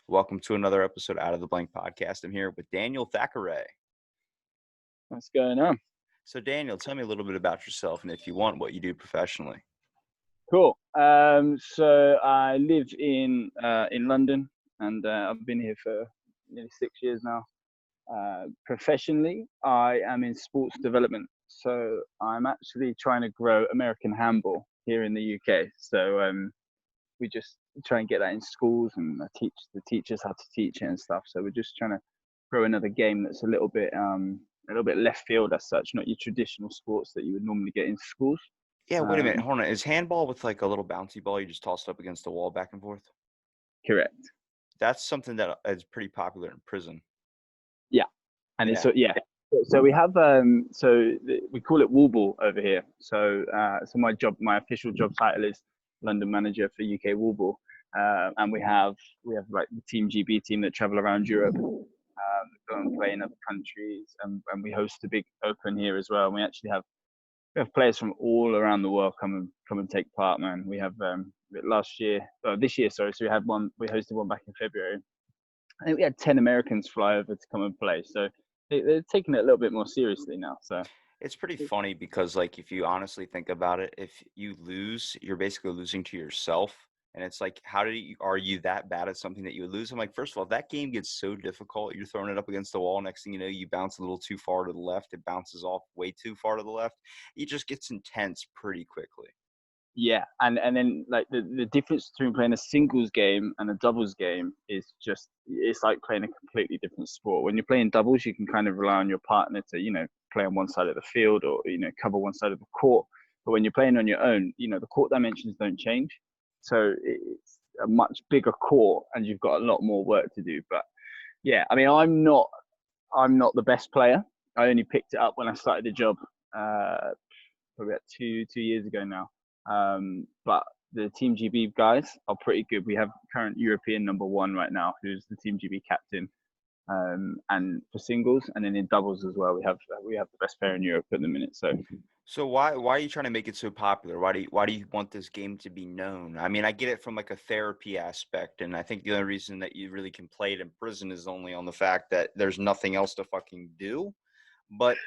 Welcome to another episode Out of the Blank podcast. I'm here with Daniel Thackeray. What's going on? So, Daniel, tell me a little bit about yourself and if you want, what you do professionally. Cool. So I live in London, and I've been here for nearly 6 years now. Professionally, I am in sports development. So I'm actually trying to grow American handball here in the UK. So we just try and get that in schools, and I teach the teachers how to teach it and stuff. So we're just trying to grow another game that's a little bit left field as such, not your traditional sports that you would normally get in schools. Yeah, wait a minute. Um, Hold on. Is handball with like a little bouncy ball you just tossed up against the wall back and forth? Correct. That's something that is pretty popular in prison. Yeah, and it's Yeah. so yeah. So we have we call it wall ball over here. So my official job title is London manager for UK wall ball, and we have like the Team GB team that travel around Europe, go and play in other countries, and we host a big open here as well. And we have players from all around the world come and take part, man. We have this year, sorry. So we hosted one back in February. I think we had 10 Americans fly over to come and play. So they're taking it a little bit more seriously now. So It's pretty funny because, like, if you honestly think about it, if you lose, you're basically losing to yourself. And it's like, are you that bad at something that you would lose? I'm like, first of all, that game gets so difficult. You're throwing it up against the wall. Next thing you know, you bounce a little too far to the left. It bounces off way too far to the left. It just gets intense pretty quickly. yeah, and then like the difference between playing a singles game and a doubles game is just it's like playing a completely different sport. When you're playing doubles, you can kind of rely on your partner to play on one side of the field or cover one side of the court. But when you're playing on your own, the court dimensions don't change, so it's a much bigger court and you've got a lot more work to do. But yeah, I mean, I'm not the best player. I only picked it up when I started the job, probably about two years ago now. But the Team GB guys are pretty good. We have current European number one right now, who's the Team GB captain. And for singles, and then in doubles as well, we have the best player in Europe at the minute. So why are you trying to make it so popular? Why do you want this game to be known? I mean, I get it from like a therapy aspect, and I think the only reason that you really can play it in prison is only on the fact that there's nothing else to fucking do. But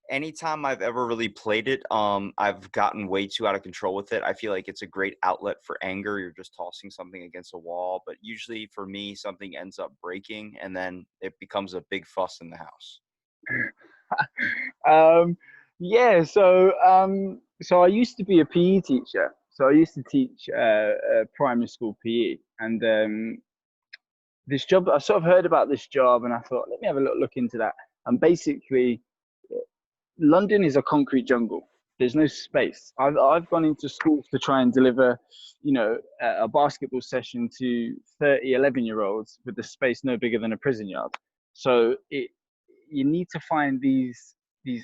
anytime I've ever really played it, I've gotten way too out of control with it. I feel like it's a great outlet for anger. You're just tossing something against a wall, but usually for me, something ends up breaking, and then it becomes a big fuss in the house. um, yeah, so I used to be a PE teacher. So I used to teach primary school PE, and this job, I sort of heard about this job, and I thought, let me have a look into that. And basically, London is a concrete jungle. There's no space. I've gone into schools to try and deliver, a basketball session to 30, 11-year-olds with the space no bigger than a prison yard. So you need to find these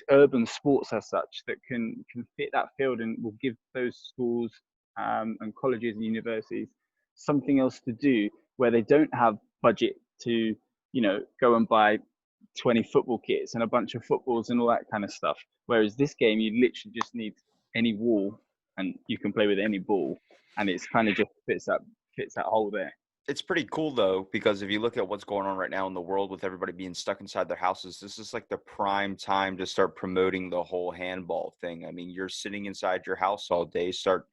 urban sports as such that can fit that field and will give those schools and colleges and universities something else to do where they don't have budget to go and buy 20 football kits and a bunch of footballs and all that kind of stuff. Whereas this game, you literally just need any wall and you can play with any ball, and it's kind of just fits that hole there. It's pretty cool though, because if you look at what's going on right now in the world with everybody being stuck inside their houses, this is like the prime time to start promoting the whole handball thing. I mean, you're sitting inside your house all day, start,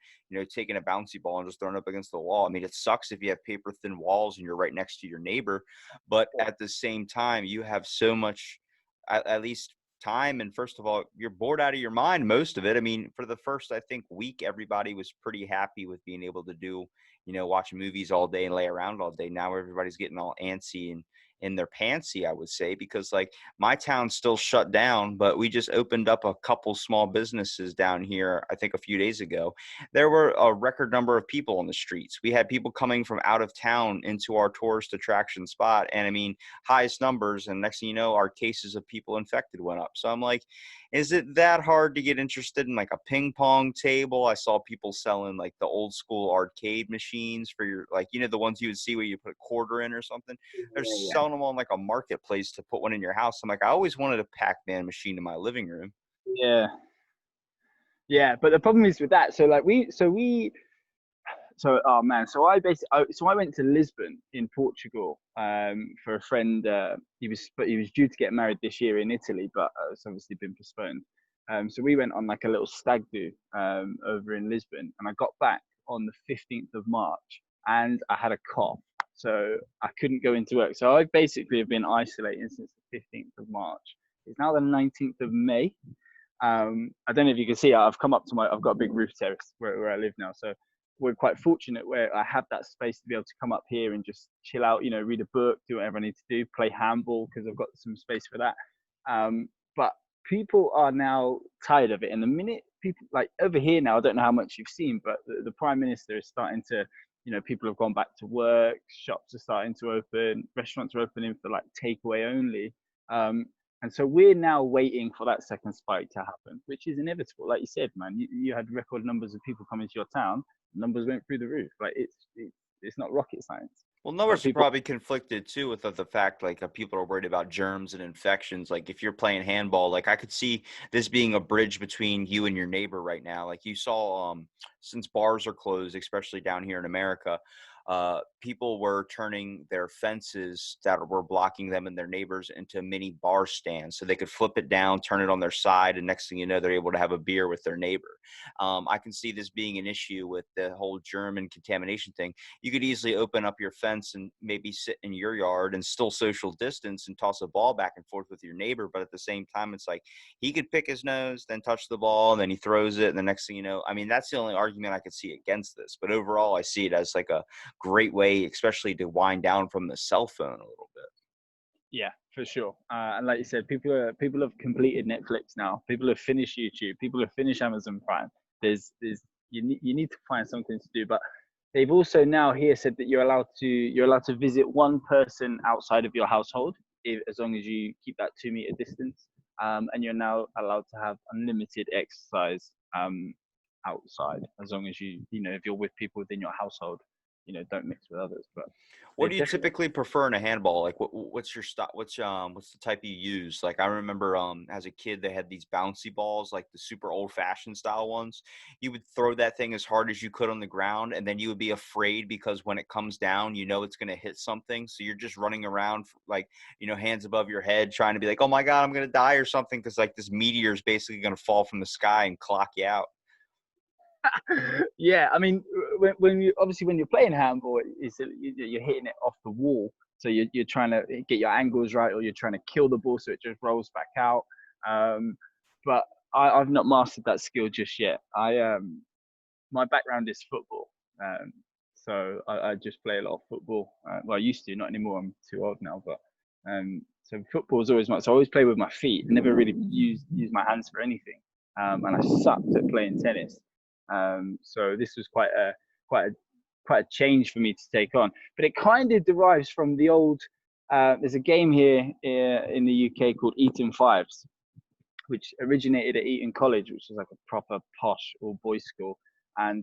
taking a bouncy ball and just throwing it up against the wall. I mean, it sucks if you have paper thin walls and you're right next to your neighbor, but at the same time, you have so much, at least time. And first of all, you're bored out of your mind, most of it. I mean, for the first, I think, week, everybody was pretty happy with being able to do watch movies all day and lay around all day. Now everybody's getting all antsy and in their pantsy, I would say, because like my town's still shut down, but we just opened up a couple small businesses down here, I think a few days ago. There were a record number of people on the streets. We had people coming from out of town into our tourist attraction spot. And I mean, highest numbers. And next thing you know, our cases of people infected went up. So I'm like, is it that hard to get interested in like a ping pong table? I saw people selling like the old school arcade machines for your, like, the ones you would see where you put a quarter in or something. They're Yeah, selling them on like a marketplace to put one in your house. I'm like, I always wanted a Pac-Man machine in my living room. yeah, yeah. But the problem is with that. So we So, oh man, so I went to Lisbon in Portugal for a friend. He was due to get married this year in Italy, but it's obviously been postponed. So we went on like a little stag do over in Lisbon, and I got back on the 15th of March, and I had a cough, so I couldn't go into work. So I basically have been isolating since the 15th of March. It's now the 19th of May. I don't know if you can see, I've come up to I've got a big roof terrace where I live now. So we're quite fortunate where I have that space to be able to come up here and just chill out, read a book, do whatever I need to do, play handball because I've got some space for that. But people are now tired of it. And the minute people like over here now, I don't know how much you've seen, but the Prime Minister is starting to, people have gone back to work, shops are starting to open, restaurants are opening for like takeaway only. And so we're now waiting for that second spike to happen, which is inevitable. Like you said, man, you had record numbers of people coming to your town. Numbers went through the roof. Like it's not rocket science. Well, But numbers are people, probably conflicted too with the fact like people are worried about germs and infections. Like if you're playing handball, like I could see this being a bridge between you and your neighbor right now. Like you saw, since bars are closed, especially down here in America, people were turning their fences that were blocking them and their neighbors into mini bar stands so they could flip it down, turn it on their side, and next thing you know, they're able to have a beer with their neighbor. I can see this being an issue with the whole germ and contamination thing. You could easily open up your fence and maybe sit in your yard and still social distance and toss a ball back and forth with your neighbor. But at the same time, it's like he could pick his nose, then touch the ball, and then he throws it. And the next thing you know, I mean, that's the only argument I could see against this. But overall, I see it as like a great way, especially to wind down from the cell phone a little bit. yeah, for sure. And like you said, people have completed Netflix now. People have finished YouTube. People have finished Amazon Prime. There's you need to find something to do. But they've also now here said that you're allowed to visit one person outside of your household as long as you keep that 2 meter distance. And you're now allowed to have unlimited exercise outside as long as if you're with people within your household, don't mix with others. But What they're do you definitely typically prefer in a handball? Like what's your style? What's the type you use? Like I remember as a kid they had these bouncy balls, like the super old fashioned style ones. You would throw that thing as hard as you could on the ground, and then you would be afraid because when it comes down, you know it's going to hit something. So you're just running around like, hands above your head, trying to be like, oh my God, I'm going to die or something, because like this meteor is basically going to fall from the sky and clock you out. yeah, I mean, when you obviously when you're playing handball, you're hitting it off the wall, so you're trying to get your angles right, or you're trying to kill the ball so it just rolls back out. But I've not mastered that skill just yet. My background is football, so I just play a lot of football. Well, I used to, not anymore. I'm too old now, but so football is always so I always play with my feet. I never really use my hands for anything, and I sucked at playing tennis. So this was quite a quite a change for me to take on. But it kind of derives from the old. There's a game here in the UK called Eton Fives, which originated at Eton College, which is like a proper posh all boys school. And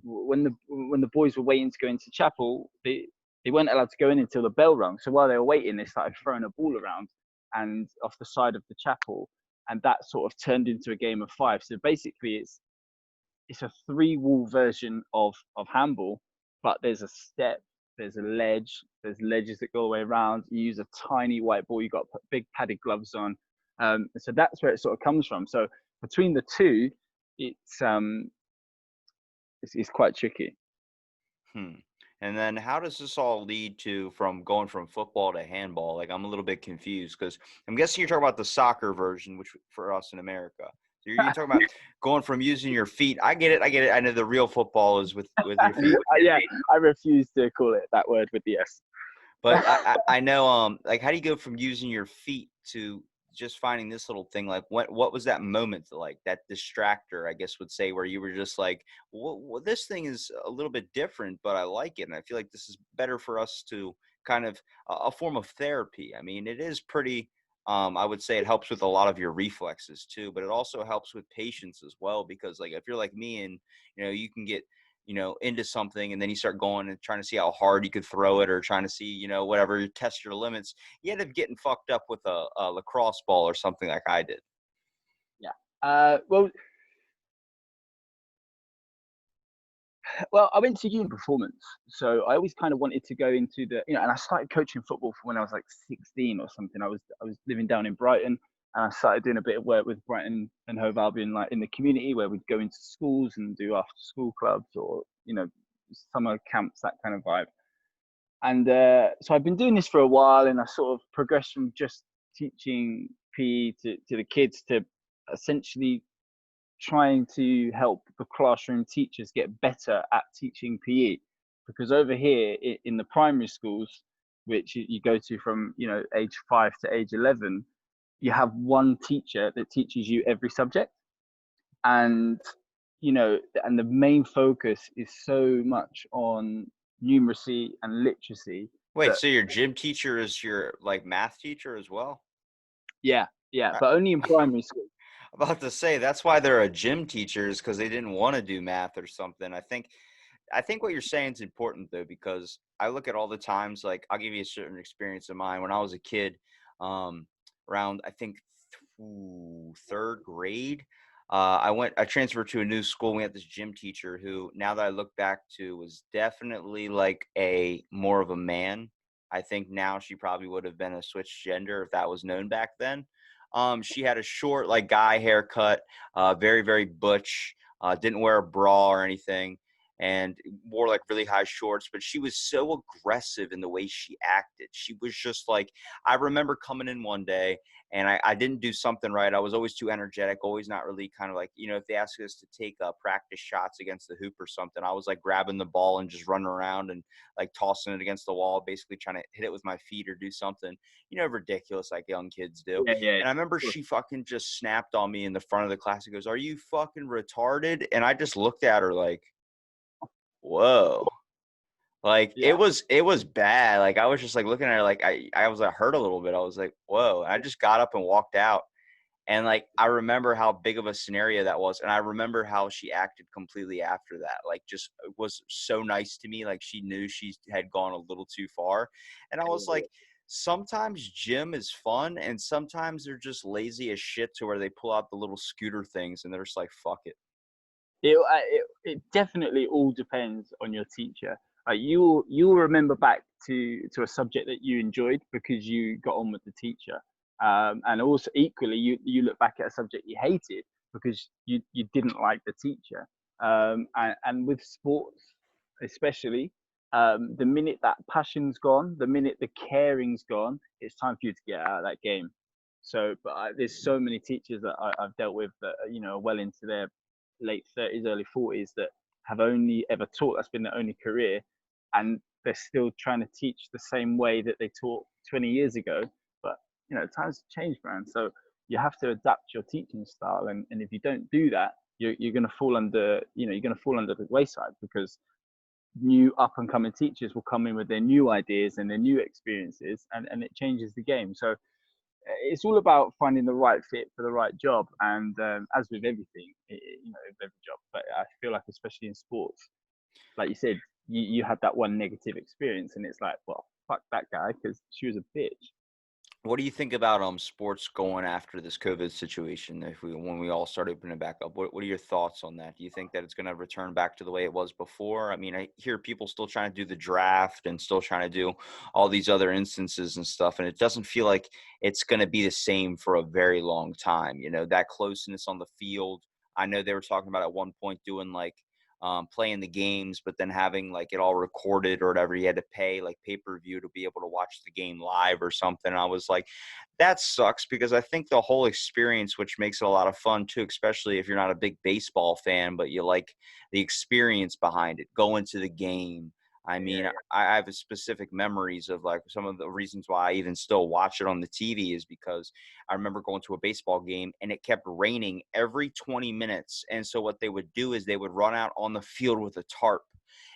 when the boys were waiting to go into chapel, they weren't allowed to go in until the bell rung. So while they were waiting, they started throwing a ball around and off the side of the chapel, and that sort of turned into a game of five. So basically, it's a three-wall version of handball, but there's a step, there's a ledge, there's ledges that go all the way around. You use a tiny white ball. You got to put big padded gloves on. So that's where it sort of comes from. So between the two, it's quite tricky. Hmm. And then how does this all lead to from going from football to handball? Like I'm a little bit confused because I'm guessing you're talking about the soccer version, which for us in America. So you're talking about going from using your feet. I get it. I get it. I know the real football is with your feet. Yeah, I refuse to call it that word with the S. But I know like how do you go from using your feet to just finding this little thing? Like what was that moment like, that distractor, I guess would say, where you were just like, well, this thing is a little bit different, but I like it, and I feel like this is better for us to kind of a form of therapy. I mean, it is pretty. I would say it helps with a lot of your reflexes too, but it also helps with patience as well, because like if you're like me and you can get into something, and then you start going and trying to see how hard you could throw it, or trying to see, whatever, you test your limits. You end up getting fucked up with a lacrosse ball or something like I did. Yeah. Well, Well, I went to uni performance, so I always kind of wanted to go into the, and I started coaching football from when I was like 16 or something. I was living down in Brighton, and I started doing a bit of work with Brighton and Hove Albion, like in the community, where we'd go into schools and do after school clubs or summer camps, that kind of vibe. And so I've been doing this for a while, and I sort of progressed from just teaching PE to the kids to essentially trying to help the classroom teachers get better at teaching PE. Because over here in the primary schools, which you go to from age 5 to age 11, you have one teacher that teaches you every subject, and and the main focus is so much on numeracy and literacy Wait, that so your gym teacher is your like math teacher as well? yeah, I- but only in primary school. I'm about to say that's why they're a gym teacher is because they didn't want to do math or something. I think what you're saying is important though, because I look at all the times, like I'll give you a certain experience of mine when I was a kid, um, around I think third grade. I transferred to a new school. We had this gym teacher who, now that I look back to, was definitely like a more of a man. I think now she probably would have been a switched gender if that was known back then. She had a short, like guy haircut, very, very butch, didn't wear a bra or anything and wore like really high shorts, but she was so aggressive in the way she acted. She was just like, I remember coming in one day and I didn't do something right. I was always too energetic, always not really kind of like, if they asked us to take practice shots against the hoop or something, I was like grabbing the ball and just running around and like tossing it against the wall, basically trying to hit it with my feet or do something, ridiculous like young kids do. Yeah, yeah, And I remember of course. she fucking just snapped on me in the front of the class. He goes, "Are you fucking retarded?" And I just looked at her like, whoa. Like Yeah, it was bad. Like I was just like looking at her like I was like hurt a little bit. I was like, whoa. And I just got up and walked out. And like I remember how big of a scenario that was. And I remember how she acted completely after that. Like just was so nice to me. Like she knew she had gone a little too far. And I was like, sometimes gym is fun and sometimes they're just lazy as shit to where they pull out the little scooter things and they're just like, fuck it. it definitely all depends on your teacher. Like you'll remember back to a subject that you enjoyed because you got on with the teacher, and also equally you look back at a subject you hated because you didn't like the teacher. And with sports, especially, the minute that passion's gone, the minute the caring's gone, it's time for you to get out of that game. So, but there's so many teachers that I've dealt with that are well into their late 30s, early 40s that have only ever taught. That's been their only career, and they're still trying to teach the same way that they taught 20 years ago. But times have changed, man. So you have to adapt your teaching style, and if you don't do that, you're going to fall under you're going to fall under the wayside because new up and coming teachers will come in with their new ideas and their new experiences, and it changes the game. So it's all about finding the right fit for the right job. And as with everything, with every job, but I feel like especially in sports, like you said, you had that one negative experience, and it's like, well, fuck that guy because she was a bitch. What do you think about sports going after this COVID situation? If we when we all start opening back up, what are your thoughts on that? Do you think that it's going to return back to the way it was before? I mean, I hear people still trying to do the draft and still trying to do all these other instances and stuff, and it doesn't feel like it's going to be the same for a very long time. That closeness on the field. I know they were talking about at one point doing like playing the games, but then having like it all recorded or whatever. You had to pay like pay-per-view to be able to watch the game live or something. And I was like, that sucks because I think the whole experience, which makes it a lot of fun too, especially if you're not a big baseball fan, but you like the experience behind it, going to the game. I mean, Yeah, I have specific memories of like some of the reasons why I even still watch it on the TV is because I remember going to a baseball game and it kept raining every 20 minutes. And so what they would do is they would run out on the field with a tarp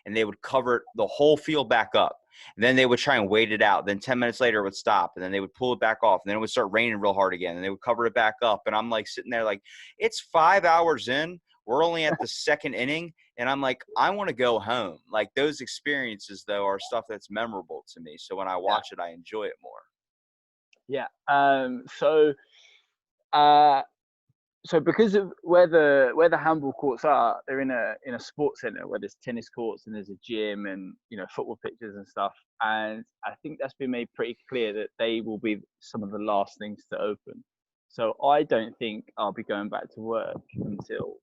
and they would cover the whole field back up. And then they would try and wait it out. Then 10 minutes later it would stop and then they would pull it back off. And then it would start raining real hard again and they would cover it back up. And I'm like sitting there like, it's 5 hours in. We're only at the second inning. And I'm like, I want to go home. Like those experiences, though, are stuff that's memorable to me. So when I yeah, watch it, I enjoy it more. yeah. So uh, so because of where the handball courts are, they're in a sports center where there's tennis courts and there's a gym and football pitches and stuff. And I think that's been made pretty clear that they will be some of the last things to open. So I don't think I'll be going back to work until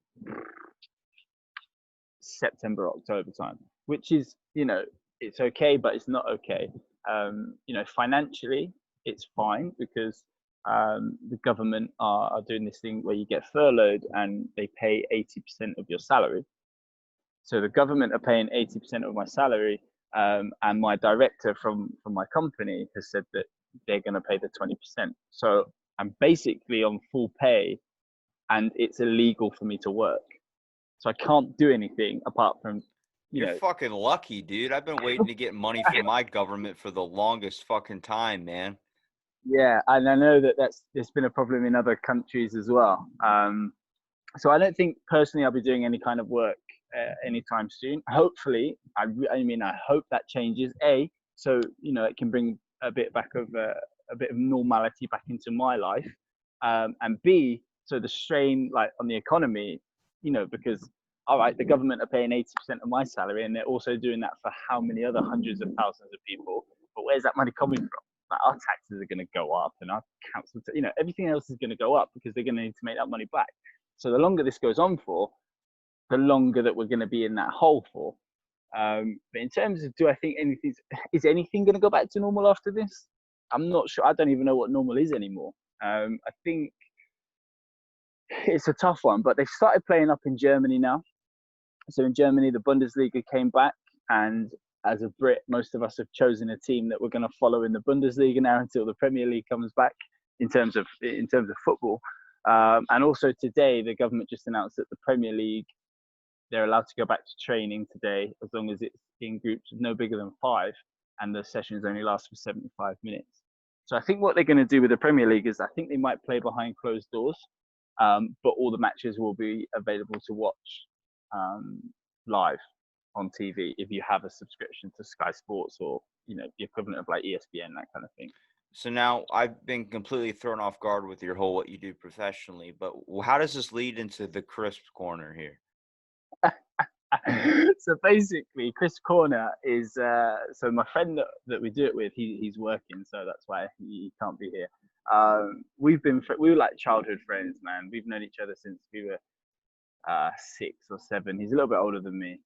September, October time, which is, it's okay, but it's not okay. Financially, it's fine because the government are doing this thing where you get furloughed and they pay 80% of your salary. So the government are paying 80% of my salary, and my director from my company has said that they're going to pay the 20%. So I'm basically on full pay, and it's illegal for me to work. So I can't do anything apart from, you You're know, fucking lucky, dude. I've been waiting to get money from my government for the longest fucking time, man. yeah, and I know that there's been a problem in other countries as well. So I don't think personally I'll be doing any kind of work anytime soon. Hopefully, I hope that changes. So it can bring a bit of normality back into my life, and B, so the strain like on the economy, because all right, the government are paying 80% of my salary, and they're also doing that for how many other hundreds of thousands of people. But where's that money coming from? Like our taxes are going to go up, and our council, everything else is going to go up because they're going to need to make that money back. So the longer this goes on for, the longer that we're going to be in that hole for. But in terms of, do I think is anything going to go back to normal after this? I'm not sure. I don't even know what normal is anymore. I think it's a tough one, but they've started playing up in Germany now. So in Germany, the Bundesliga came back, and as a Brit, most of us have chosen a team that we're going to follow in the Bundesliga now until the Premier League comes back in terms of football. And also today, the government just announced that the Premier League, they're allowed to go back to training today as long as it's in groups of no bigger than 5, and the sessions only last for 75 minutes. So I think what they're going to do with the Premier League is I think they might play behind closed doors, but all the matches will be available to watch um, live on TV if you have a subscription to Sky Sports or the equivalent of like ESPN, that kind of thing. So now I've been completely thrown off guard with your whole what you do professionally, but how does this lead into the crisp corner here? So basically, Chris Corner is so my friend that we do it with. He's working, so that's why he can't be here. We were like childhood friends, man. We've known each other since we were 6 or 7. He's a little bit older than me.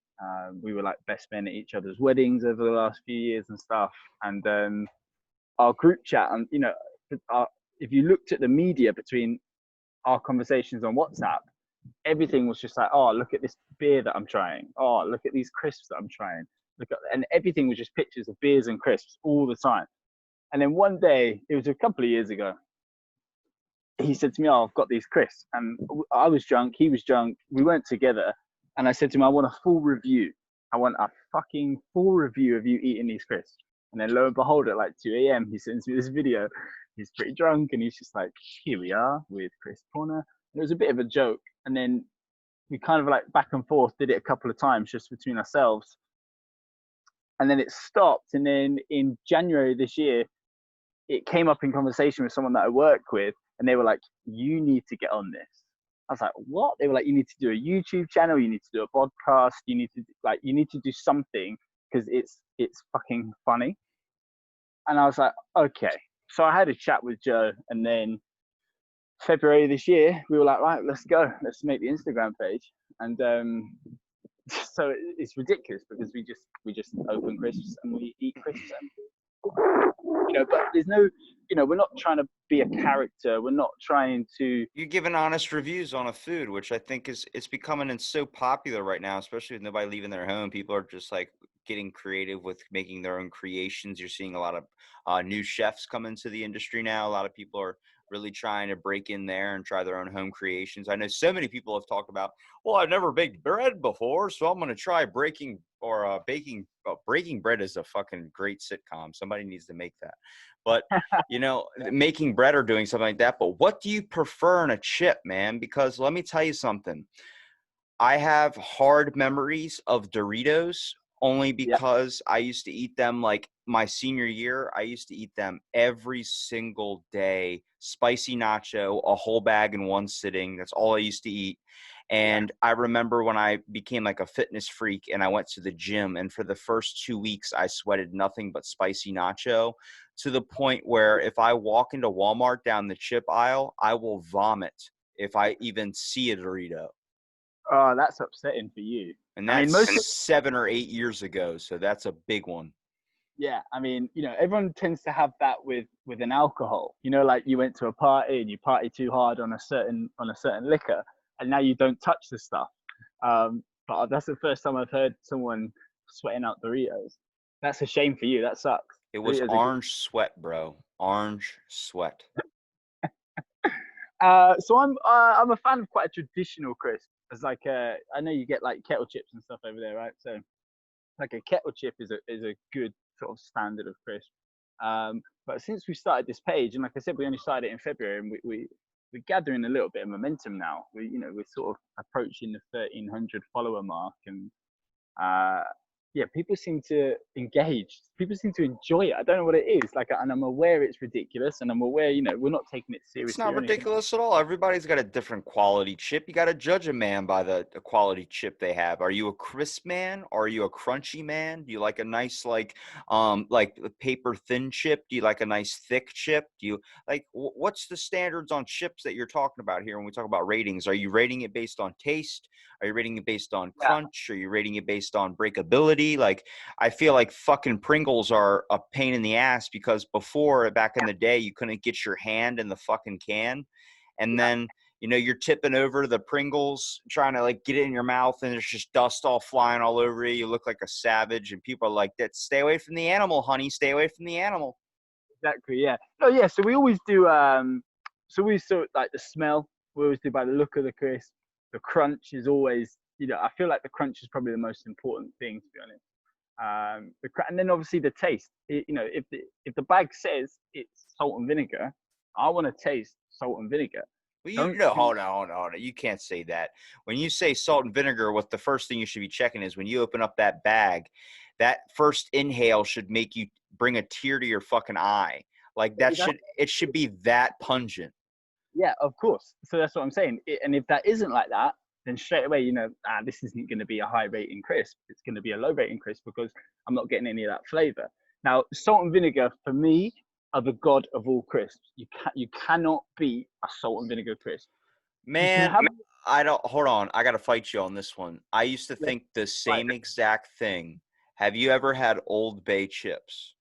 We were like best men at each other's weddings over the last few years and stuff. And our group chat, and if you looked at the media between our conversations on WhatsApp, everything was just like, oh, look at this beer that I'm trying. Oh, look at these crisps that I'm trying. And everything was just pictures of beers and crisps all the time. And then one day, it was a couple of years ago, he said to me, oh, I've got these crisps. And I was drunk, he was drunk, we weren't together. And I said to him, I want a full review. I want a fucking full review of you eating these crisps. And then lo and behold, at like 2 a.m., he sends me this video. He's pretty drunk and he's just like, here we are with Chris Corner. And it was a bit of a joke. And then we kind of like back and forth did it a couple of times just between ourselves. And then it stopped. And then in January this year, it came up in conversation with someone that I work with, and they were like, you need to get on this. I was like, what? They were like, you need to do a YouTube channel, you need to do a podcast, you need to do something because it's fucking funny. And I was like, okay. So I had a chat with Joe, and then February this year, we were like, right, let's go. Let's make the Instagram page. And so it's ridiculous because we just open crisps and we eat crisps. But there's no, we're not trying to be a character. We're not trying to. You're giving honest reviews on a food, which I think it's becoming so popular right now, especially with nobody leaving their home. People are just like getting creative with making their own creations. You're seeing a lot of new chefs come into the industry now. A lot of people are really trying to break in there and try their own home creations. I know so many people have talked about, well, I've never baked bread before, so I'm going to try baking. Breaking Bread is a fucking great sitcom. Somebody needs to make that. But, making bread or doing something like that. But what do you prefer in a chip, man? Because let me tell you something. I have hard memories of Doritos only Yeah. because I used to eat them like my senior year, I used to eat them every single day. Spicy nacho, a whole bag in one sitting. That's all I used to eat. Yeah. And I remember when I became like a fitness freak and I went to the gym, and for the first 2 weeks, I sweated nothing but spicy nacho, to the point where if I walk into Walmart down the chip aisle, I will vomit if I even see a Dorito. Oh, that's upsetting for you. And I mean, that's most of 7 or 8 years ago. So that's a big one. yeah, I mean, everyone tends to have that with an alcohol. Like you went to a party and you party too hard on a certain liquor, and now you don't touch the stuff. But that's the first time I've heard someone sweating out Doritos. That's a shame for you. That sucks. It was Doritos are good. orange sweat, bro. Orange sweat. So I'm a fan of quite a traditional crisp. As like I know you get like kettle chips and stuff over there, right? So like a kettle chip is a good sort of standard of crisp. But since we started this page, and like I said, we only started it in February, and we're gathering a little bit of momentum now. We're sort of approaching the 1,300 follower mark, and uh, yeah, people seem to engage. People seem to enjoy it. I don't know what it is. Like, and I'm aware it's ridiculous, and I'm aware, we're not taking it It's seriously not or anything. ridiculous at all. Everybody's got a different quality chip. You got to judge a man by the quality chip they have. Are you a crisp man or are you a crunchy man? Do you like a nice like a paper thin chip? Do you like a nice thick chip? Do you like what's the standards on chips that you're talking about here when we talk about ratings? Are you rating it based on taste? Are you rating it based on Yeah, crunch? Are you rating it based on breakability? Like I feel like fucking Pringles are a pain in the ass because before, back in the day, you couldn't get your hand in the fucking can. And yeah, then, you're tipping over the Pringles, trying to like get it in your mouth, and there's just dust all flying all over you. You look like a savage, and people are like, "That stay away from the animal, honey. Stay away from the animal." exactly. Yeah. No, yeah. So we always do. So we sort like the smell. We always do by the look of the crisp. The crunch is always. I feel like the crunch is probably the most important thing, to be honest. And then obviously the taste. If the bag says it's salt and vinegar, I want to taste salt and vinegar. Well, Don't no, do hold on. You can't say that. When you say salt and vinegar, what the first thing you should be checking is when you open up that bag, that first inhale should make you bring a tear to your fucking eye. Like it should be that pungent. Yeah, of course. So that's what I'm saying. And if that isn't like that, then straight away, this isn't going to be a high rating crisp. It's going to be a low rating crisp because I'm not getting any of that flavor. Now, salt and vinegar for me are the god of all crisps. You cannot beat a salt and vinegar crisp. You can Man, have I don't hold on. I got to fight you on this one. I used to yeah, think the right. same exact thing. Have you ever had Old Bay chips?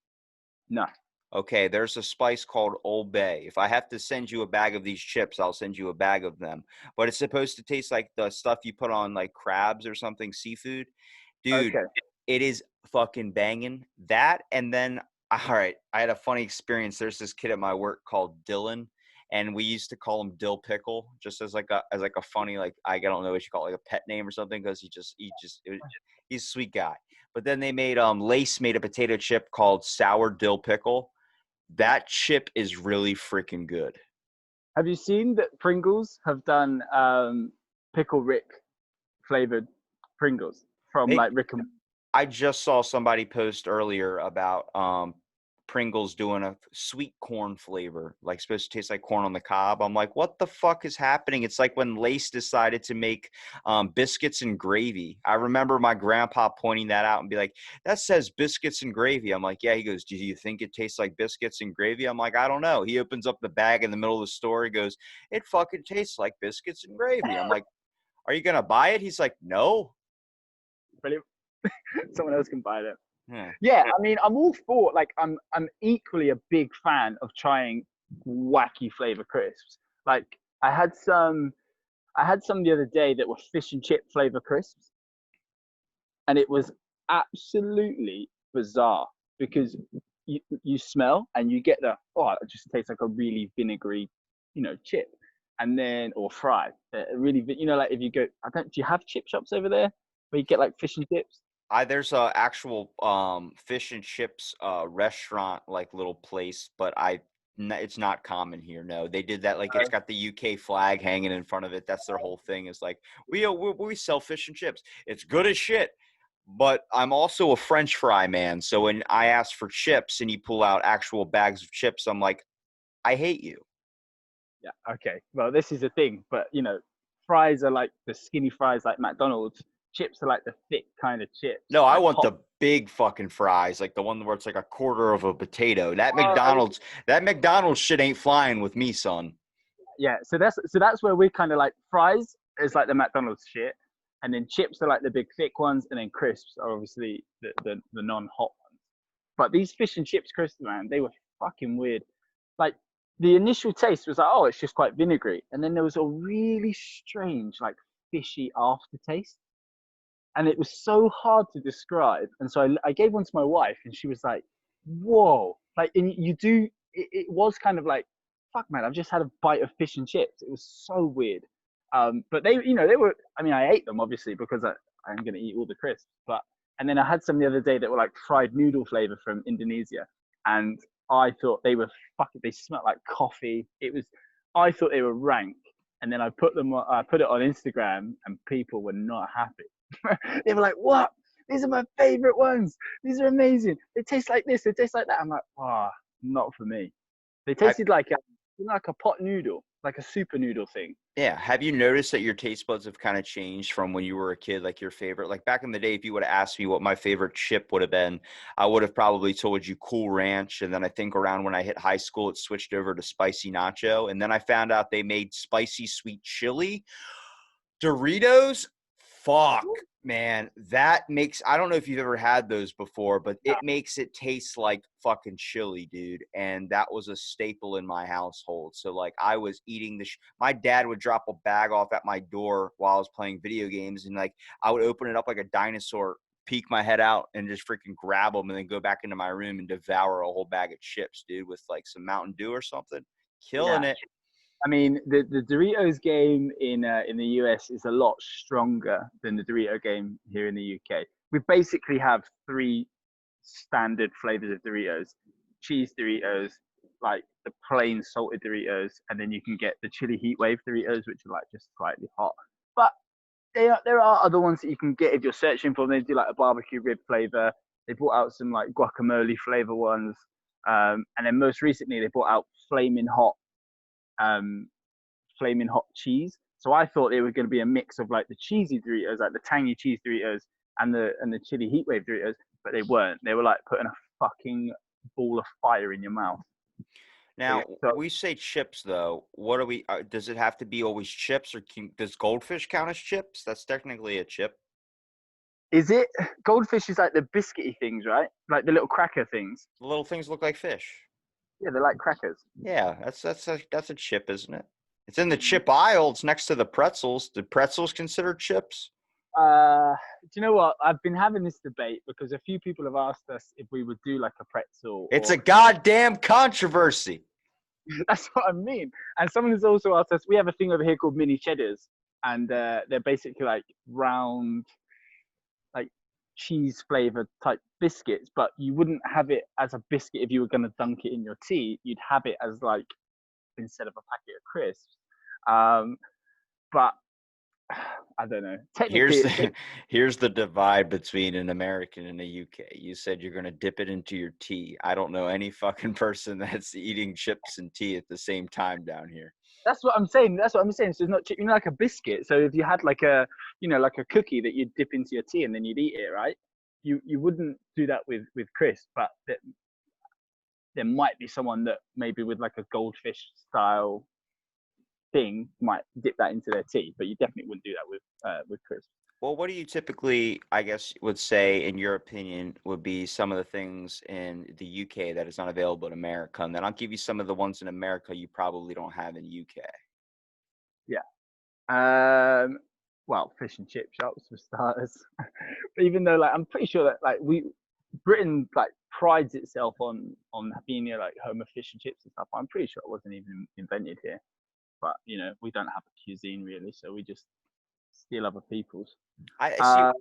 No. Okay, there's a spice called Old Bay. If I have to send you a bag of these chips, I'll send you a bag of them. But it's supposed to taste like the stuff you put on like crabs or something, seafood. Dude, Okay. it is fucking banging. That and then all right, I had a funny experience. There's this kid at my work called Dylan, and we used to call him Dill Pickle, just as like a funny like I don't know what you call it, like a pet name or something, because he's a sweet guy. But then they made Lace made a potato chip called Sour Dill Pickle. That chip is really freaking good. Have you seen that Pringles have done pickle Rick flavored Pringles from They like Rick and I just saw somebody post earlier about Pringles doing a sweet corn flavor, like supposed to taste like corn on the cob. I'm like, what the fuck is happening? It's like when Lace decided to make biscuits and gravy. I remember my grandpa pointing that out and be like, that says biscuits and gravy. I'm like, yeah. He goes, do you think it tastes like biscuits and gravy? I'm like, I don't know. He opens up the bag in the middle of the store. He goes, it fucking tastes like biscuits and gravy. I'm like, are you gonna buy it? He's like, no. brilliant. Someone else can buy them. Yeah. Yeah, I mean, I'm all for like I'm equally a big fan of trying wacky flavor crisps. Like I had some I had some the other day that were fish and chip flavor crisps, and it was absolutely bizarre because you smell and you get it just tastes like a really vinegary, chip, and then or fry, really, like if you go, I don't, do you have chip shops over there where you get like fish and chips? There's a actual fish and chips restaurant like little place, but it's not common here. No, they did that like it's got the UK flag hanging in front of it. That's their whole thing. Is like we sell fish and chips. It's good as shit. But I'm also a French fry man. So when I ask for chips and you pull out actual bags of chips, I'm like, I hate you. Yeah. Okay. Well, this is the thing, but fries are like the skinny fries like McDonald's. Chips are like the thick kind of chips, No, I like want hot. the big fucking fries, like the one where it's like a quarter of a potato. I mean, That McDonald's shit ain't flying with me, son. yeah. So that's where we're kind of like fries is like the McDonald's shit, and then chips are like the big thick ones, and then crisps are obviously the non-hot ones. But these fish and chips crisps, man, they were fucking weird. Like the initial taste was like, oh, it's just quite vinegary, and then there was a really strange, like fishy aftertaste, and it was so hard to describe. And so I gave one to my wife, and she was like, "Whoa!" Like, and you do. It was kind of like, "Fuck, man! I've just had a bite of fish and chips." It was so weird. But they were. I mean, I ate them obviously because I'm gonna eat all the crisps. But and then I had some the other day that were like fried noodle flavor from Indonesia, and I thought they were fucking. They smelled like coffee. It was. I thought they were rank, and then I put them. I put it on Instagram, and people were not happy. They were like, "What? These are my favorite ones. These are amazing. They taste like this. They taste like that." I'm like, "Ah, oh, not for me." They I, tasted like a pot noodle, like a super noodle thing. yeah. Have you noticed that your taste buds have kind of changed from when you were a kid, like your favorite? Like back in the day, if you would have asked me what my favorite chip would have been, I would have probably told you Cool Ranch. And then I think around when I hit high school, it switched over to Spicy Nacho. And then I found out they made spicy sweet chili Doritos, fuck, man, that makes I don't know if you've ever had those before, but No, it makes it taste like fucking chili, dude, and that was a staple in my household. So, like, I was eating my dad would drop a bag off at my door while I was playing video games, and, like, I would open it up like a dinosaur, peek my head out, and just freaking grab them and then go back into my room and devour a whole bag of chips, dude, with, like, some Mountain Dew or something. yeah. Killing it. I mean, the Doritos game in the US is a lot stronger than the Dorito game here in the UK. We basically have three standard flavors of Doritos: cheese Doritos, like the plain salted Doritos, and then you can get the chili heat wave Doritos, which are like just slightly hot. But there are other ones that you can get if you're searching for them. They do like a barbecue rib flavor. They brought out some like guacamole flavor ones, and then most recently they brought out um, flaming hot cheese. So I thought they were going to be a mix of like the cheesy Doritos, like the tangy cheese Doritos, and the chili heat wave Doritos, but they weren't. They were like putting a fucking ball of fire in your mouth. So, yeah, Now, so we say chips though. What are we? Does it have to be always chips, or does goldfish count as chips? That's technically a chip. is it goldfish is like the biscuity things, right? Like the little cracker things. The little things look like fish. Yeah, they're like crackers. Yeah, that's a chip, isn't it? It's in the chip aisle. It's next to the pretzels. Do pretzels consider chips? Do you know what? I've been having this debate because a few people have asked us if we would do like a pretzel It's or a goddamn controversy. that's what I mean. And someone has also asked us. We have a thing over here called mini cheddars, and they're basically like round, like cheese flavored type biscuits. But you wouldn't have it as a biscuit if you were going to dunk it in your tea. You'd have it as like instead of a packet of crisps. Um, but I don't know. Technically, Here's the here's the divide between an American and a UK. You said you're gonna dip it into your tea. I don't know any fucking person that's eating chips and tea at the same time down here. that's what I'm saying. That's what I'm saying. So it's not like a biscuit. So if you had like a like a cookie that you'd dip into your tea and then you'd eat it, right? You wouldn't do that with crisp, but there might be someone that maybe with like a goldfish style thing might dip that into their tea, but you definitely wouldn't do that with crisp. Well, what do you typically, I guess, would say, in your opinion, would be some of the things in the UK that is not available in America? And then I'll give you some of the ones in America you probably don't have in UK. Yeah. Um, well, fish and chip shops for starters. Even though like I'm pretty sure that like Britain like prides itself on being like home of fish and chips and stuff. I'm pretty sure it wasn't even invented here. But we don't have a cuisine really, so we just steal other people's. I see Uh,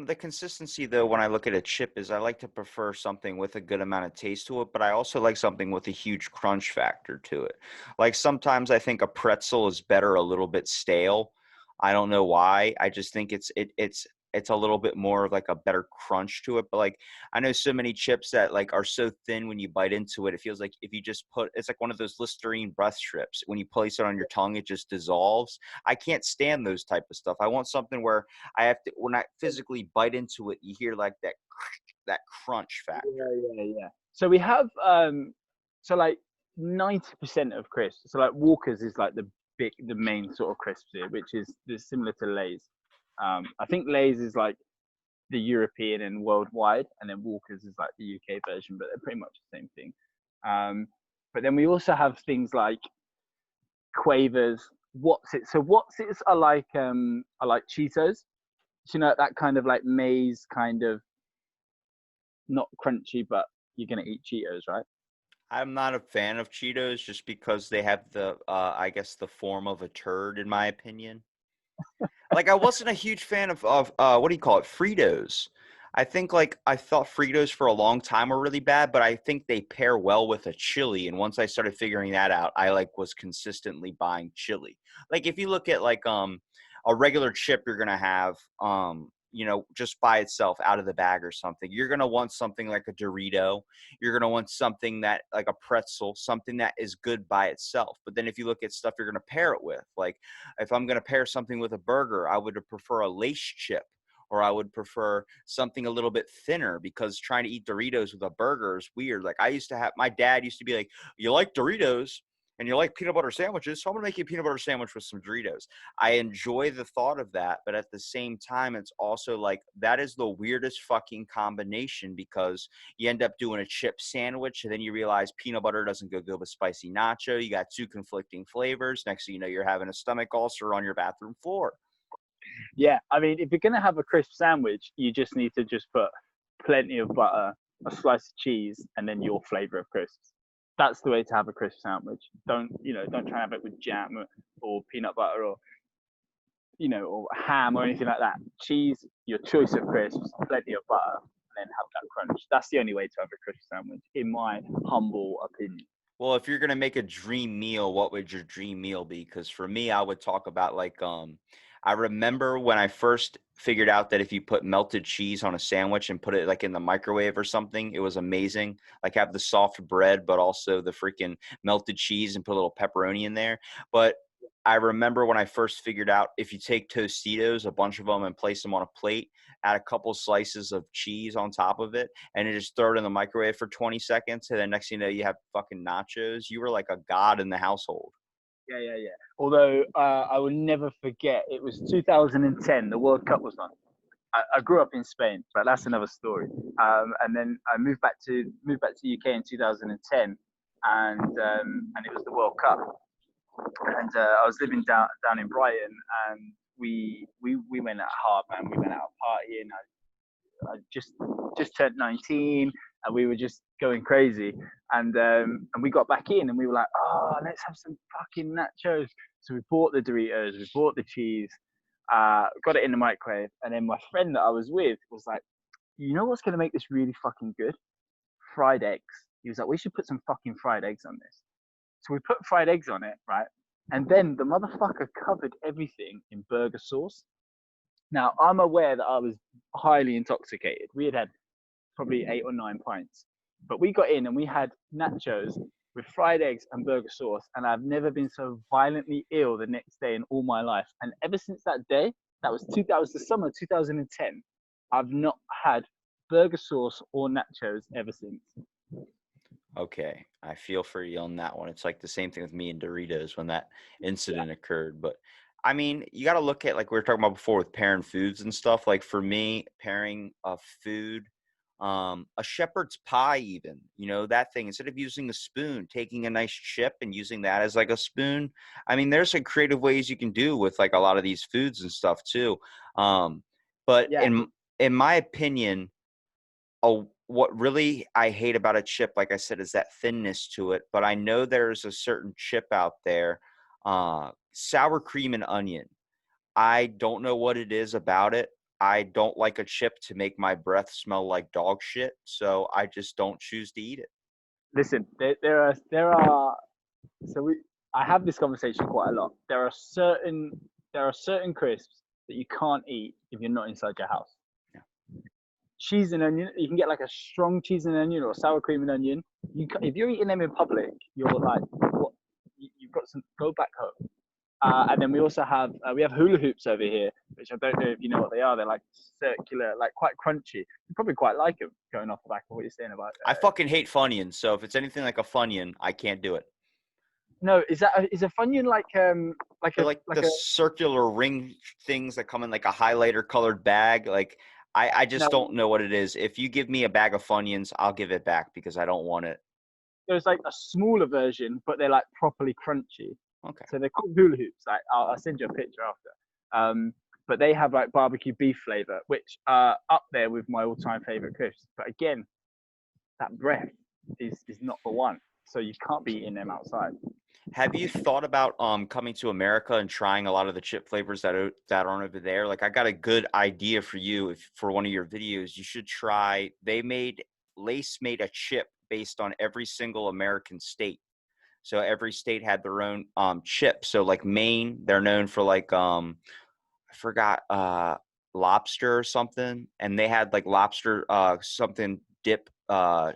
the consistency though when I look at a chip is I like to prefer something with a good amount of taste to it, but I also like something with a huge crunch factor to it. Like sometimes I think a pretzel is better a little bit stale. I don't know why. I just think it's it's a little bit more of like a better crunch to it. But like I know so many chips that like are so thin when you bite into it, it feels like if you just put it's like one of those Listerine breath strips. When you place it on your tongue, it just dissolves. I can't stand those type of stuff. I want something where I have to when I physically bite into it, you hear like that crunch factor. Yeah. So we have so like 90% of crisps. So like Walker's is like the main sort of crisps here, which is similar to Lay's. I think Lay's is like the European and worldwide, and then Walker's is like the UK version, but they're pretty much the same thing. But then we also have things like Quavers, What's It. So What's It's are like Cheetos. So, you know, that kind of like maize kind of not crunchy, but you're gonna eat Cheetos, right? I'm not a fan of Cheetos just because they have the I guess the form of a turd in my opinion. Like I wasn't a huge fan of what do you call it? Fritos. I think like I thought Fritos for a long time were really bad, but I think they pair well with a chili. And once I started figuring that out, I like was consistently buying chili. Like if you look at like a regular chip you're gonna have you know, just by itself out of the bag or something. You're going to want something like a Dorito. You're going to want something that like a pretzel, something that is good by itself. But then if you look at stuff you're going to pair it with, like if I'm going to pair something with a burger, I would prefer a Lace chip or I would prefer something a little bit thinner because trying to eat Doritos with a burger is weird. Like I used to have my dad used to be like, "You like Doritos and you like peanut butter sandwiches, so I'm gonna make you a peanut butter sandwich with some Doritos." I enjoy the thought of that, but at the same time, it's also like that is the weirdest fucking combination because you end up doing a chip sandwich and then you realize peanut butter doesn't go good with spicy nacho. You got two conflicting flavors. Next thing you know, you're having a stomach ulcer on your bathroom floor. Yeah, I mean, if you're gonna have a crisp sandwich, you just need to just put plenty of butter, a slice of cheese, and then your flavor of crisps. That's the way to have a crisp sandwich. Don't try and have it with jam or peanut butter or or ham or anything like that. Cheese, your choice of crisps, plenty of butter, and then have that crunch. That's the only way to have a crisp sandwich, in my humble opinion. Well, if you're gonna make a dream meal, what would your dream meal be? Because for me, I would talk about like I remember when I first figured out that if you put melted cheese on a sandwich and put it like in the microwave or something, it was amazing. Like have the soft bread, but also the freaking melted cheese and put a little pepperoni in there. But I remember when I first figured out if you take Tostitos, a bunch of them, and place them on a plate, add a couple slices of cheese on top of it, and then just throw it in the microwave for 20 seconds. And then next thing you know, you have fucking nachos. You were like a god in the household. Yeah. Although I will never forget, it was 2010. The World Cup was on. I grew up in Spain, but that's another story. And then I moved back to UK in 2010, and it was the World Cup. And I was living down in Brighton, and we went out hard, man. We went out partying. I just turned 19, and we were just going crazy. And we got back in, and we were like, oh, let's have some fucking nachos. So we bought the Doritos, we bought the cheese, got it in the microwave, and then my friend that I was with was like, you know what's gonna make this really fucking good? Fried eggs. He was like, we should put some fucking fried eggs on this. So we put fried eggs on it, right? And then the motherfucker covered everything in burger sauce. Now, I'm aware that I was highly intoxicated. We had probably 8 or 9 pints, but we got in and we had nachos with fried eggs and burger sauce. And I've never been so violently ill the next day in all my life. And ever since that day, that was the summer 2010, I've not had burger sauce or nachos ever since. Okay, I feel for you on that one. It's like the same thing with me and Doritos when that Yeah, incident occurred. But I mean, you got to look at like we were talking about before with pairing foods and stuff. Like for me, pairing a food, a shepherd's pie, even that thing. Instead of using a spoon, taking a nice chip and using that as like a spoon. I mean, there's some creative ways you can do with like a lot of these foods and stuff too. Um, but yeah. in my opinion what really I hate about a chip, like I said, is that thinness to it. But I know there's a certain chip out there, sour cream and onion. I don't know what it is about it. I don't like a chip to make my breath smell like dog shit, so I just don't choose to eat it. Listen, there are so we I have this conversation quite a lot. There are certain crisps that you can't eat if you're not inside your house. Yeah. Cheese and onion. You can get like a strong cheese and onion or sour cream and onion. If you're eating them in public, you're like, what? You've got some. Go back home. And then we also have hula hoops over here, which I don't know if you know what they are. They're like circular, like quite crunchy. You probably quite like them. Going off the back of what you're saying about. I fucking hate Funyuns, so if it's anything like a Funyun, I can't do it. No, is a Funyun like They're a like like the a circular ring things that come in like a highlighter colored bag. Like I just no? don't know what it is. If you give me a bag of Funyuns, I'll give it back because I don't want it. There's like a smaller version, but they're like properly crunchy. Okay. So they're called hula hoops. Like I'll send you a picture after. But they have like barbecue beef flavor, which are up there with my all-time favorite crisps. But again, that breath is not the one. So you can't be eating them outside. Have you thought about coming to America and trying a lot of the chip flavors that aren't over there? Like I got a good idea for you if for one of your videos. You should try. Lace made a chip based on every single American state. So every state had their own chip. So like Maine, they're known for like I forgot lobster or something, and they had like lobster something dip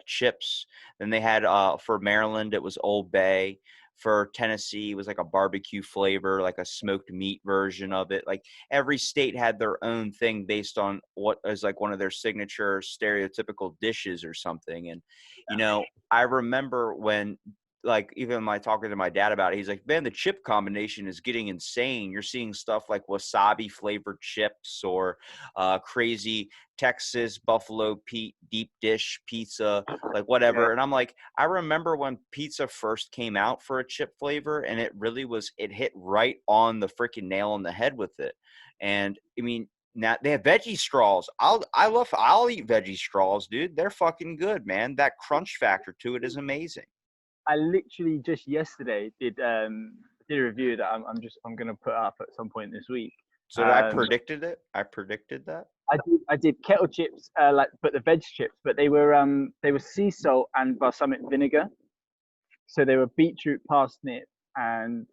chips. Then they had for Maryland it was Old Bay. For Tennessee it was like a barbecue flavor, like a smoked meat version of it. Like every state had their own thing based on what is like one of their signature stereotypical dishes or something. And you know, I remember when like even my talking to my dad about it, he's like, man, the chip combination is getting insane. You're seeing stuff like wasabi flavored chips or crazy Texas Buffalo Pete deep dish pizza, like Yeah, whatever. And I'm like, I remember when pizza first came out for a chip flavor, and it hit right on the freaking nail on the head with it. And I mean, now they have veggie straws. I'll eat veggie straws, dude. They're fucking good, man. That crunch factor to it is amazing. I literally just yesterday did a review that I'm gonna put up at some point this week. So I Um, predicted it. I predicted that. I did kettle chips, but the veg chips, but they were sea salt and balsamic vinegar. So they were beetroot, parsnip, and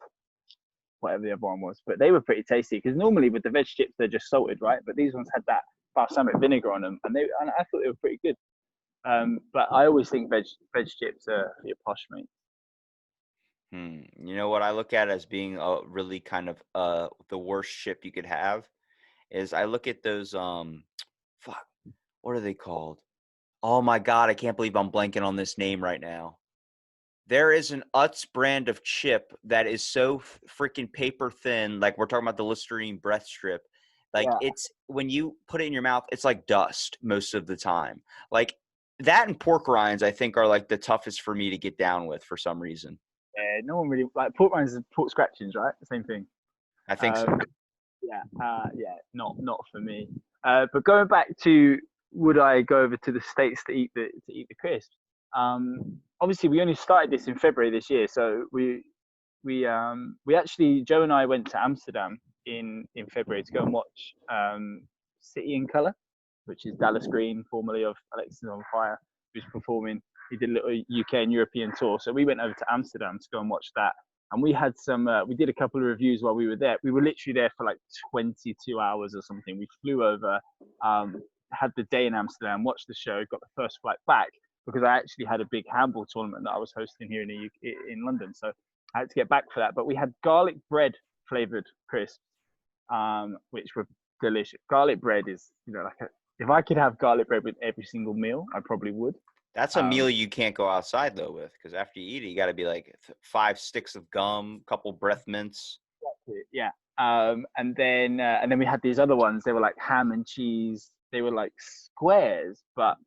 whatever the other one was. But they were pretty tasty because normally with the veg chips they're just salted, right? But these ones had that balsamic vinegar on them, and I thought they were pretty good. But I always think veg chips are for your posh mate. You know what I look at as being a really kind of the worst chip you could have is I look at those fuck, what are they called? Oh my god, I can't believe I'm blanking on this name right now. There is an Utz brand of chip that is so freaking paper thin, like we're talking about the Listerine breath strip. Like Yeah, it's when you put it in your mouth, it's like dust most of the time. Like that and pork rinds, I think, are like the toughest for me to get down with for some reason. yeah. No one really like pork rinds and pork scratchings, right? The same thing. I think so. Um, yeah, not for me. But going back to would I go over to the states to eat the crisps? Obviously, we only started this in February this year, so we actually Joe and I went to Amsterdam in February to go and watch City in Color, which is Dallas Green, formerly of Alexis on Fire, who's performing. He did a little UK and European tour, so we went over to Amsterdam to go and watch that. And we had we did a couple of reviews while we were there. We were literally there for like 22 hours or something. We flew over, had the day in Amsterdam, watched the show, got the first flight back because I actually had a big handball tournament that I was hosting here in London. So I had to get back for that. But we had garlic bread flavored crisps, which were delicious. Garlic bread is, if I could have garlic bread with every single meal, I probably would. That's a Um, meal you can't go outside though with, because after you eat it, you got to be like 5 sticks of gum, couple breath mints. yeah. And then we had these other ones. They were like ham and cheese. They were like squares, but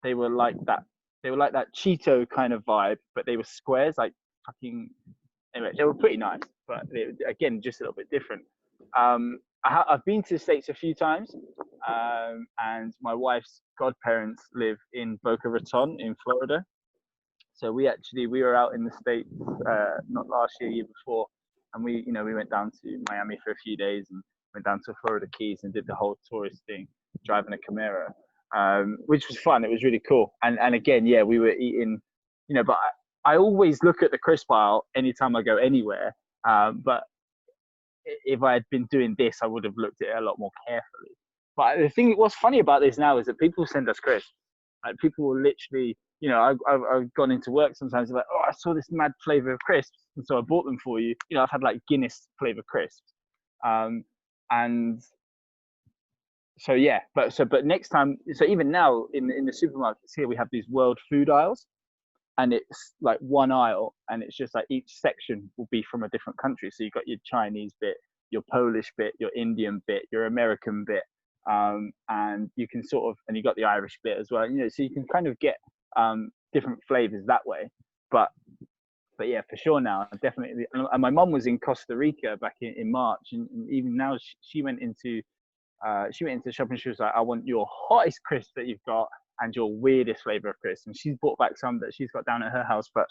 they were like that. They were like that Cheeto kind of vibe, but they were squares, like fucking. Anyway, they were pretty nice, but again, just a little bit different. I've been to the States a few times, and my wife's godparents live in Boca Raton in Florida. So we were out in the States not last year, year before, and we went down to Miami for a few days and went down to Florida Keys and did the whole tourist thing, driving a Camaro, which was fun. It was really cool. And again, yeah, we were eating, but I always look at the crisp aisle anytime I go anywhere. But if I had been doing this, I would have looked at it a lot more carefully. But the thing, what's funny about this now is that people send us crisps. Like people will literally, I've gone into work sometimes, like, oh, I saw this mad flavor of crisps, and so I bought them for you. I've had like Guinness flavor crisps, and so yeah, but next time, so even now in the supermarkets here, we have these world food aisles, and it's like one aisle, and it's just like each section will be from a different country. So you've got your Chinese bit, your Polish bit, your Indian bit, your American bit, and you can and you got the Irish bit as well. So you can kind of get different flavors that way. But yeah, for sure now, definitely. And my mom was in Costa Rica back in March, and even now she went into the shop and she was like, I want your hottest crisp that you've got and your weirdest flavor of crisp. And she's brought back some that she's got down at her house, but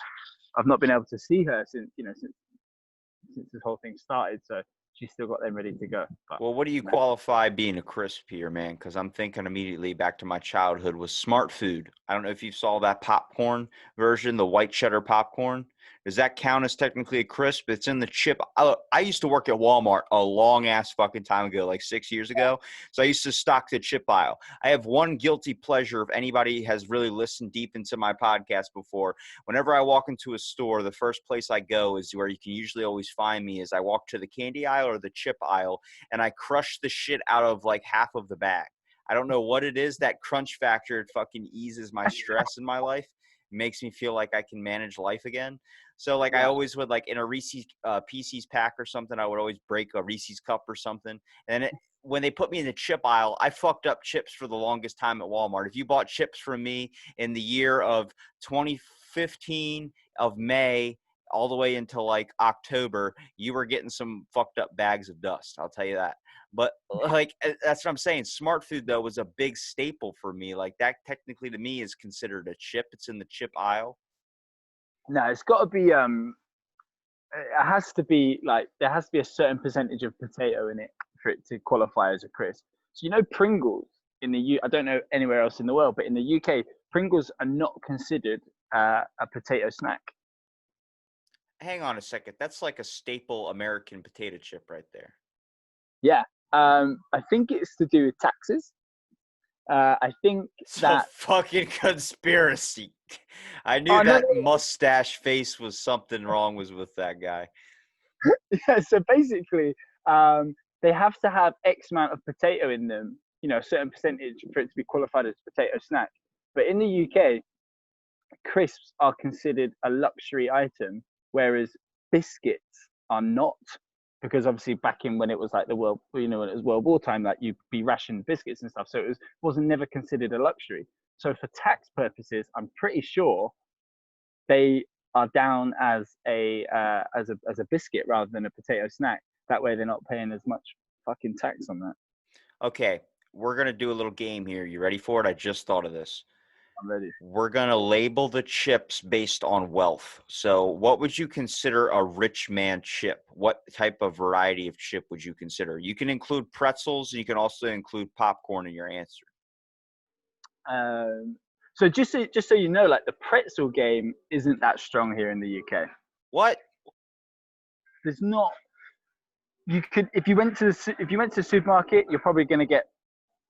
I've not been able to see her since this whole thing started. So she's still got them ready to go. But, Well, what do you qualify being a crisp here, man? Because I'm thinking immediately back to my childhood with Smart Food. I don't know if you saw that popcorn version, the white cheddar popcorn. Does that count as technically a crisp? It's in the chip. I used to work at Walmart a long ass fucking time ago, like 6 years ago. So I used to stock the chip aisle. I have one guilty pleasure. If anybody has really listened deep into my podcast before, whenever I walk into a store, the first place I go is where you can usually always find me is I walk to the candy aisle or the chip aisle, and I crush the shit out of like half of the bag. I don't know what it is. That crunch factor, it fucking eases my stress in my life. It makes me feel like I can manage life again. So like I always would like in a Reese's Pieces pack or something, I would always break a Reese's cup or something. And when they put me in the chip aisle, I fucked up chips for the longest time at Walmart. If you bought chips from me in the year of 2015 of May all the way until like October, you were getting some fucked up bags of dust. I'll tell you that. But like that's what I'm saying. Smart Food though was a big staple for me. Like that technically to me is considered a chip. It's in the chip aisle. no, it's got to be. It has to be like there has to be a certain percentage of potato in it for it to qualify as a crisp. So Pringles in the I don't know anywhere else in the world, but in the UK, Pringles are not considered a potato snack. Hang on a second. That's like a staple American potato chip right there. Yeah, I think it's to do with taxes. I think So that. fucking conspiracy. I knew Oh no, that mustache face was something wrong was with that guy. yeah. So basically, they have to have X amount of potato in them. A certain percentage for it to be qualified as a potato snack. But in the UK, crisps are considered a luxury item, whereas biscuits are not. Because obviously back in when it was like the world, when it was World War time, like you'd be rationed biscuits and stuff. So it wasn't never considered a luxury. So for tax purposes, I'm pretty sure they are down as a biscuit rather than a potato snack. That way they're not paying as much fucking tax on that. Okay, we're going to do a little game here. You ready for it? I just thought of this. I'm ready. We're going to label the chips based on wealth. So, what would you consider a rich man chip? What type of variety of chip would you consider? You can include pretzels. You can also include popcorn in your answer. So just so you know, like the pretzel game isn't that strong here in the UK. What? There's not. You could if you went to the supermarket, you're probably going to get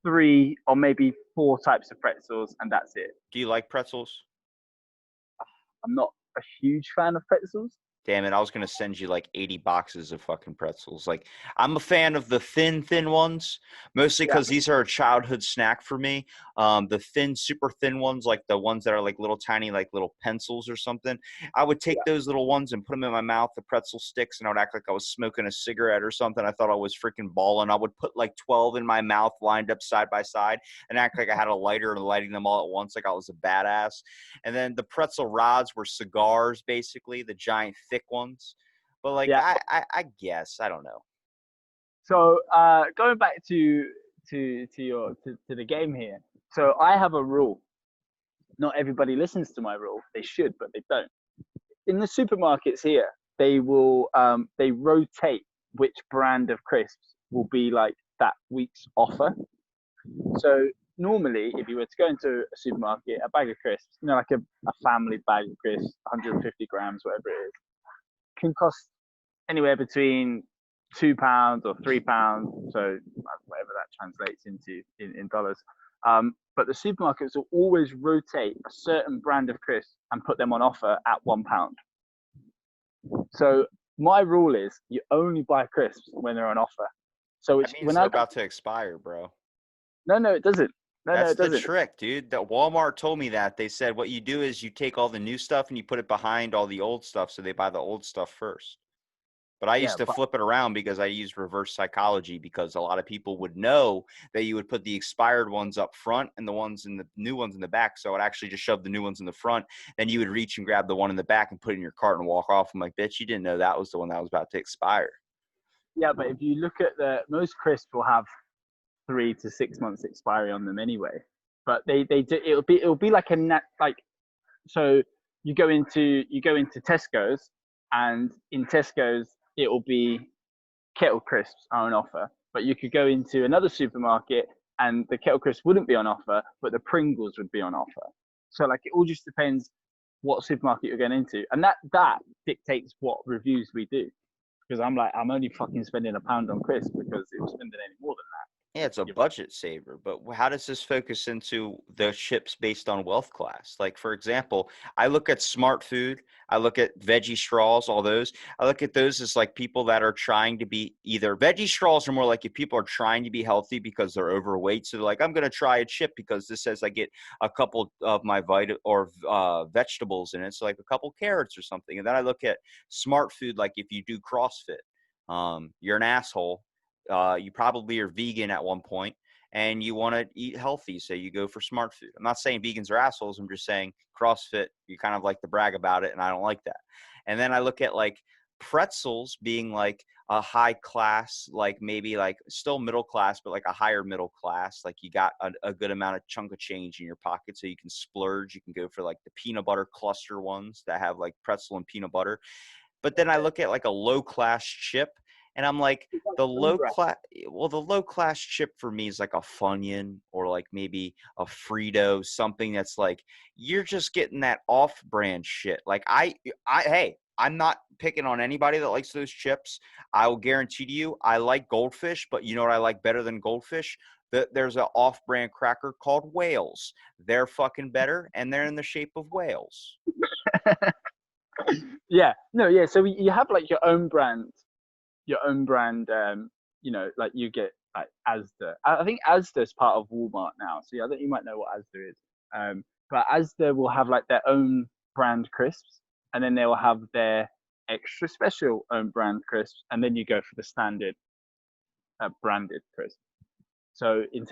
3 or maybe 4 types of pretzels, and that's it. Do you like pretzels? I'm not a huge fan of pretzels. Damn it, I was going to send you like 80 boxes of fucking pretzels. Like, I'm a fan of the thin ones, mostly Yeah, because these are a childhood snack for me. The thin, super thin ones, like the ones that are like little tiny, like little pencils or something. I would take yeah, those little ones and put them in my mouth, the pretzel sticks, and I would act like I was smoking a cigarette or something. I thought I was freaking balling. I would put like 12 in my mouth lined up side by side and act like I had a lighter and lighting them all at once like I was a badass. And then the pretzel rods were cigars, basically, the giant thick ones. But like yeah. I guess I don't know. So going back to the game here. So I have a rule. Not everybody listens to my rule. They should, but they don't. In the supermarkets here, they rotate which brand of crisps will be like that week's offer. So normally, if you were to go into a supermarket, a bag of crisps, like a family bag of crisps, 150 grams, whatever it is, can cost anywhere between £2 or £3, so whatever that translates into in dollars. But the supermarkets will always rotate a certain brand of crisps and put them on offer at £1. So my rule is you only buy crisps when they're on offer. So That it's means when they're I go, about to expire, bro. no, it doesn't. No, That's it the doesn't. trick, dude. That Walmart told me that. They said what you do is you take all the new stuff and you put it behind all the old stuff, so they buy the old stuff first. But I Yeah, used to but flip it around because I used reverse psychology because a lot of people would know that you would put the expired ones up front and the ones in the new ones in the back. So I'd actually just shove the new ones in the front. Then you would reach and grab the one in the back and put it in your cart and walk off. I'm like, bitch, you didn't know that was the one that was about to expire. yeah, but if you look at the most crisps will have 3 to 6 months expiry on them anyway. But they do, it'll be like like, so you go into Tesco's, and in Tesco's it'll be kettle crisps are on offer. But you could go into another supermarket and the kettle crisps wouldn't be on offer, but the Pringles would be on offer. So like it all just depends what supermarket you're going into, and that dictates what reviews we do. Because I'm only fucking spending £1 on crisps, because if you're spending any more than Yeah, it's a that, you're right. budget saver, but how does this focus into the chips based on wealth class? Like, for example, I look at smart food, I look at veggie straws, all those. I look at those as like people that are trying to be either veggie straws are more like if people are trying to be healthy because they're overweight. So they're like, I'm going to try a chip because this says I get a couple of my vegetables in it. So like a couple carrots or something. And then I look at smart food, like if you do CrossFit, you're an asshole, you probably are vegan at one point and you want to eat healthy, so you go for smart food. I'm not saying vegans are assholes. I'm just saying CrossFit, you kind of like to brag about it, and I don't like that. And then I look at like pretzels being like a high class, like maybe like still middle class, but like a higher middle class. Like you got a good amount of chunk of change in your pocket, so you can splurge. You can go for like the peanut butter cluster ones that have like pretzel and peanut butter. But then I look at like a low class chip and I'm like, the low class chip for me is like a Funyun or like maybe a Frito, something that's like, you're just getting that off brand shit. Like hey, I'm not picking on anybody that likes those chips. I will guarantee to you, I like Goldfish, but you know what I like better than Goldfish? There's an off brand cracker called Whales. They're fucking better and they're in the shape of whales. Yeah, no, yeah. So you have like your own brand. Like you get like Asda. I think Asda is part of Walmart now. So yeah, I think you might know what Asda is. But Asda will have like their own brand crisps, and then they will have their extra special own brand crisps, and then you go for the standard branded crisp. So you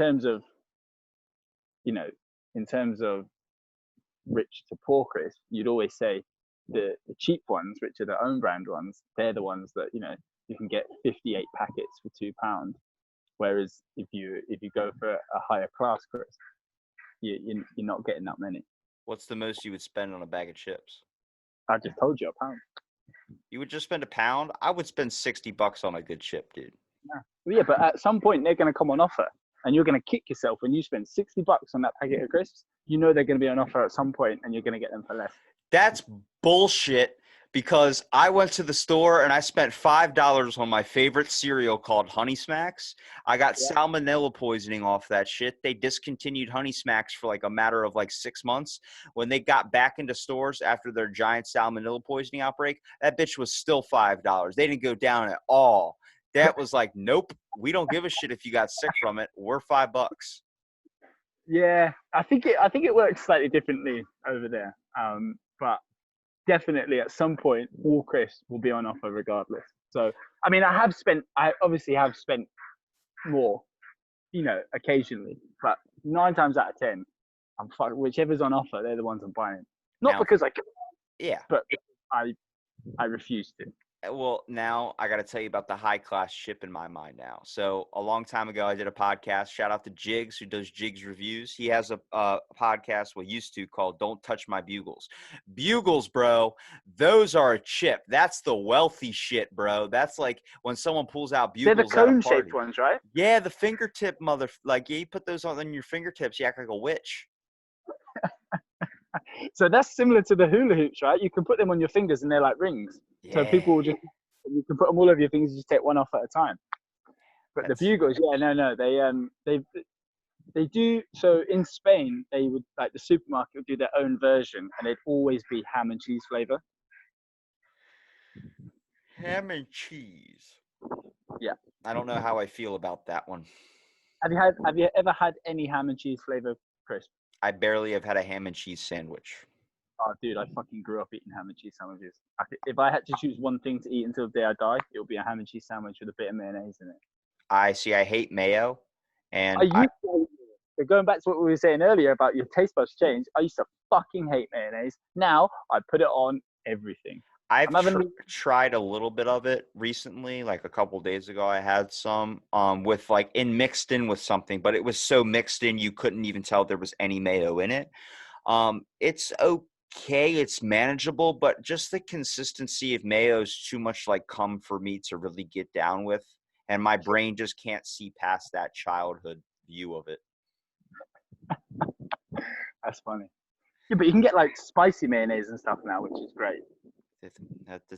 know, in terms of rich to poor crisp, you'd always say the cheap ones, which are the own brand ones, they're the ones that you can get 58 packets for £2. Whereas if you go for a higher class crisp, you're not getting that many. What's the most you would spend on a bag of chips? I just told you £1. You would just spend a pound? I would spend $60 on a good chip, dude. Yeah. Well, yeah, but at some point they're going to come on offer, and you're going to kick yourself when you spend £60 on that packet of crisps. You know they're going to be on offer at some point, and you're going to get them for less. That's bullshit because I went to the store and I spent $5 on my favorite cereal called Honey Smacks. I got Yeah. salmonella poisoning off that shit. They discontinued Honey Smacks for like a matter of like 6 months. When they got back into stores after their giant salmonella poisoning outbreak, that bitch was still $5. They didn't go down at all. That was like, nope, we don't give a shit if you got sick from it. We're $5. Yeah, I think it works slightly differently over there. But definitely at some point, all crisps will be on offer regardless. So, I mean, I obviously have spent more, occasionally, but 9 times out of 10, I'm whichever's on offer, they're the ones I'm buying. Not Now, because I can, yeah. but I I refuse to. Well, now I got to tell you about the high class ship in my mind now. So a long time ago, I did a podcast. Shout out to Jigs, who does Jigs reviews. He has a podcast, well, used to, called "Don't Touch My Bugles." Bugles, bro, those are a chip. That's the wealthy shit, bro. That's like when someone pulls out They're the bugles at a cone-shaped party. ones, right? Yeah, the fingertip like yeah, you put those on your fingertips, you act like a witch. So that's similar to the hula hoops, right? You can put them on your fingers and they're like rings. So Yeah. people will just You can put them all over your fingers. You just take one off at a time. But the That's bugles, yeah, no, they do. So in Spain, they would like the supermarket would do their own version, and it'd always be ham and cheese flavor. ham and cheese. Yeah. I don't know how I feel about that one. Have you ever had any ham and cheese flavor crisp? I barely have had a ham and cheese sandwich. Oh, dude, I fucking grew up eating ham and cheese sandwiches. If I had to choose one thing to eat until the day I die, it would be a ham and cheese sandwich with a bit of mayonnaise in it. I see. I hate mayo, I and used to, going back to what we were saying earlier about your taste buds change, I used to fucking hate mayonnaise. Now I put it on everything. I've I'm having tried a little bit of it recently. Like a couple days ago, I had some with like mixed in with something, but it was so mixed in you couldn't even tell there was any mayo in it. It's okay, it's manageable, but just the consistency of mayo is too much like cum for me to really get down with, and my brain just can't see past that childhood view of it. that's funny. Yeah, but you can get like spicy mayonnaise and stuff now, which is great.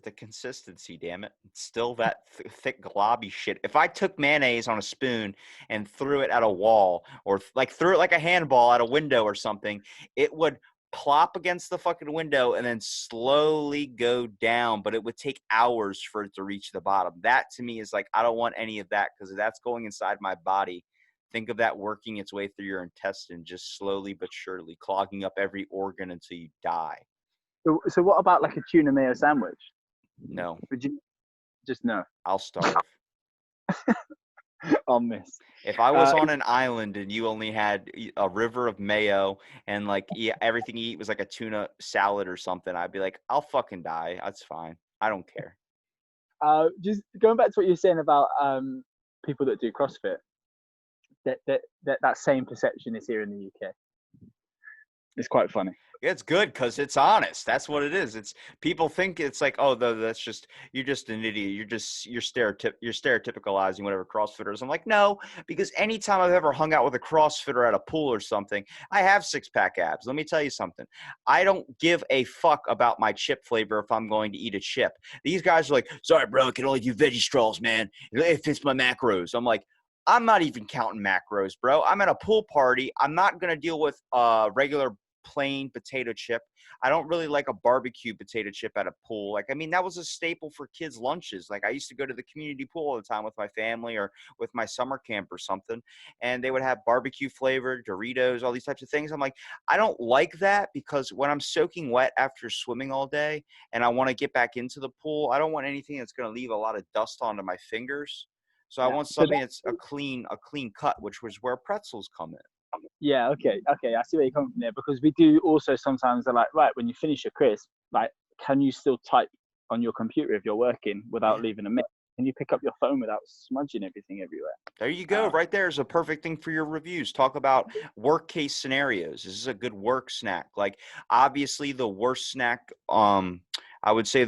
The consistency, damn it. It's still that thick, globby shit. If I took mayonnaise on a spoon and threw it at a wall or like threw it like a handball at a window or something, it would plop against the fucking window and then slowly go down, but it would take hours for it to reach the bottom. That to me is like, I don't want any of that because that's going inside my body. Think of that working its way through your intestine, just slowly but surely, clogging up every organ until you die. So what about like a tuna mayo sandwich? No, Would you just no? I'll starve. I'll miss. If I was on an island and you only had a river of mayo and like everything you eat was like a tuna salad or something, I'd be like, I'll fucking die. That's fine. I don't care. Just going back to what you were saying about people that do CrossFit, that same perception is here in the UK. It's quite funny. It's good because it's honest. That's what it is. It's people think it's like, oh, that's just you're just an idiot. You're stereotypicalizing whatever CrossFitters. I'm like, no, because anytime I've ever hung out with a CrossFitter at a pool or something, I have 6-pack abs. Let me tell you something. I don't give a fuck about my chip flavor if I'm going to eat a chip. These guys are like, sorry, bro, I can only do veggie straws, man. It fits my macros. I'm like, I'm not even counting macros, bro. I'm at a pool party. I'm not gonna deal with regular plain potato chip. I don't really like a barbecue potato chip at a pool. Like, I mean, that was a staple for kids' lunches. Like, I used to go to the community pool all the time with my family or with my summer camp or something, and they would have barbecue flavored Doritos, all these types of things. I'm like, I don't like that because when I'm soaking wet after swimming all day and I want to get back into the pool, I don't want anything that's going to leave a lot of dust onto my fingers. So I Yeah. want something that's a clean cut, which was where pretzels come in. Yeah, okay. I see where you're coming from there because we do also sometimes they're like, right, when you finish your crisp, like, can you still type on your computer if you're working without Yeah. leaving a mess? Can you pick up your phone without smudging everything everywhere? There you go. Right there is a perfect thing for your reviews. Talk about work case scenarios. This is a good work snack. Like obviously the worst snack, I would say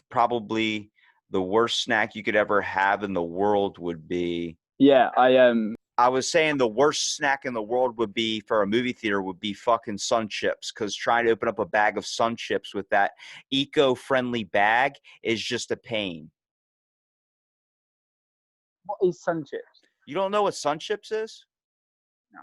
probably the worst snack you could ever have in the world would be. Yeah, I was saying the worst snack in the world would be for a movie theater would be fucking Sun Chips because trying to open up a bag of Sun Chips with that eco-friendly bag is just a pain. what is sun chips? You don't know what Sun Chips is? No.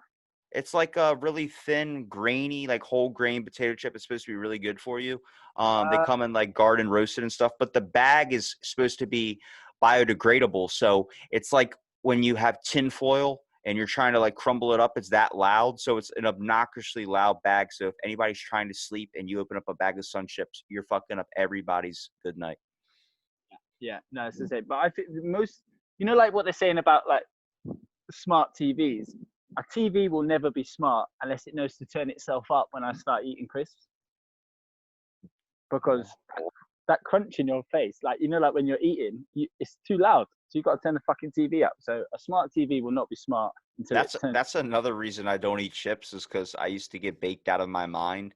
It's like a really thin, grainy, like whole grain potato chip. It's supposed to be really good for you. They Uh, come in like garden roasted and stuff, but the bag is supposed to be biodegradable. So it's like when you have tin foil and you're trying to like crumble it up, it's that loud. So it's an obnoxiously loud bag. So if anybody's trying to sleep and you open up a bag of Sun Chips, you're fucking up everybody's good night. yeah, no, it's the same. But I think most, like what they're saying about like smart TVs. A TV will never be smart unless it knows to turn itself up when I start eating crisps. Because that crunch in your face, like like when you're eating, it's too loud. So you got to turn the fucking TV up. So a smart TV will not be smart until it turns. That's another reason I don't eat chips is because I used to get baked out of my mind,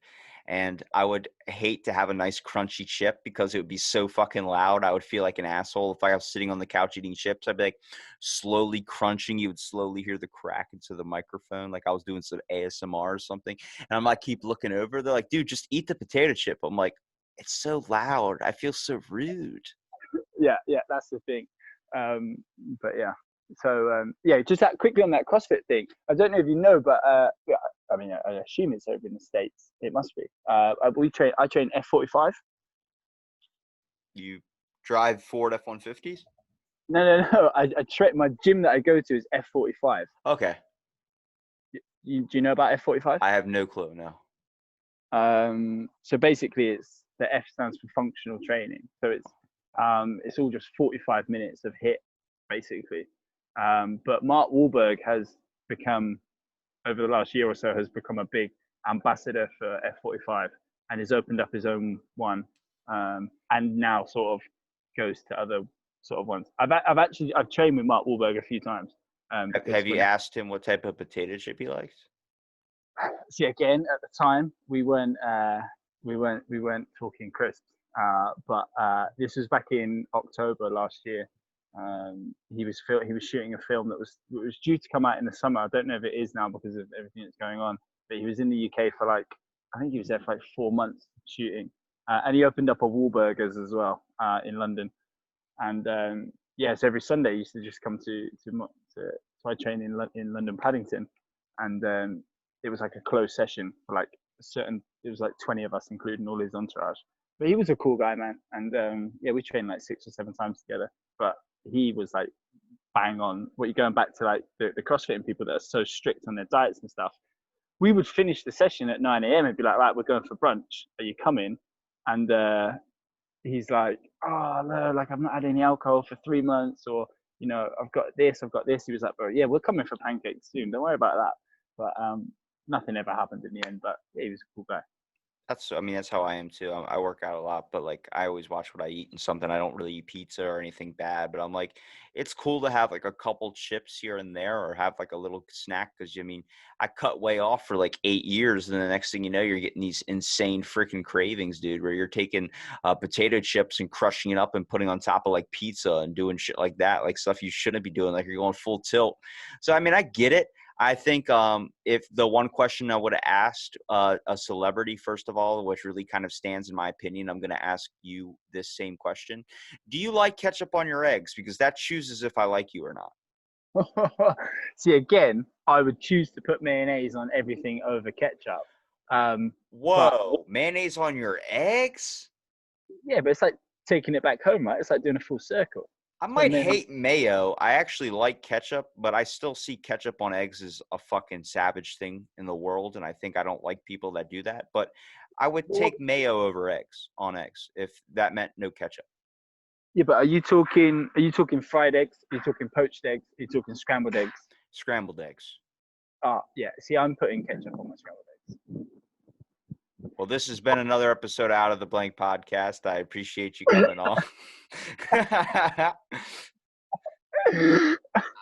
and I would hate to have a nice crunchy chip because it would be so fucking loud. I would feel like an asshole if I was sitting on the couch eating chips. I'd be like slowly crunching. You would slowly hear the crack into the microphone, like I was doing some ASMR or something. And I'm like, keep looking over. They're like, dude, just eat the potato chip. I'm like, it's so loud. I feel so rude. yeah, that's the thing. Um, but yeah, so yeah, just that quickly on that CrossFit thing. I don't know if you know, but yeah, I mean, I assume it's over in the States. It must be. I train F45. You drive Ford F-150s? No. I train, my gym that I go to is F45. Okay. Do you know about F45? I have no clue. No. So basically, the F stands for functional training. So it's all just 45 minutes of hit, basically. But Mark Wahlberg has become, over the last year or so, has become a big ambassador for F45 and has opened up his own one, and now sort of goes to other sort of ones. I've trained with Mark Wahlberg a few times. Because Have you asked him what type of potato chip he likes? see, again, at the time we weren't talking crisps, but this was back in October last year. He was shooting a film that was due to come out in the summer. I don't know if it is now because of everything that's going on, but he was in the UK for like, I think he was there for like 4 months shooting, and he opened up a Wahlburgers as well in London. And yeah, so every Sunday he used to just come to I train in London Paddington, and it was like a closed session for like it was like 20 of us, including all his entourage. But he was a cool guy, man. And yeah, we trained like 6 or 7 times together. But he was like bang on. What you're going back to, like the CrossFitting people that are so strict on their diets and stuff. We would finish the session at 9 a.m. and be like, right, we're going for brunch. Are you coming? And he's like, oh no, like I've not had any alcohol for 3 months, or I've got this, I've got this. He was like, bro, yeah, we're coming for pancakes soon. Don't worry about that. But nothing ever happened in the end. But yeah, he was a cool guy. I mean, that's how I am too. I work out a lot, but like I always watch what I eat and something. I don't really eat pizza or anything bad, but I'm like, it's cool to have like a couple chips here and there or have like a little snack. Cause I mean, I cut way off for like 8 years. And the next thing you know, you're getting these insane freaking cravings, dude, where you're taking potato chips and crushing it up and putting on top of like pizza and doing shit like that, like stuff you shouldn't be doing. Like you're going full tilt. So, I mean, I get it. I think if the one question I would have asked a celebrity, first of all, which really kind of stands in my opinion, I'm going to ask you this same question. Do you like ketchup on your eggs? Because that chooses if I like you or not. See, again, I would choose to put mayonnaise on everything over ketchup. But Whoa, mayonnaise on your eggs? yeah, but it's like taking it back home, right? It's like doing a full circle. I So might mayonnaise. hate mayo. I actually like ketchup, but I still see ketchup on eggs as a fucking savage thing in the world. And I think I don't like people that do that. But I would take mayo over eggs on eggs if that meant no ketchup. Yeah, but are you talking fried eggs? Are you talking poached eggs? Are you talking scrambled eggs? Scrambled eggs. Yeah. See, I'm putting ketchup on my scrambled eggs. Well, this has been another episode out of the Blank Podcast. I appreciate you coming on.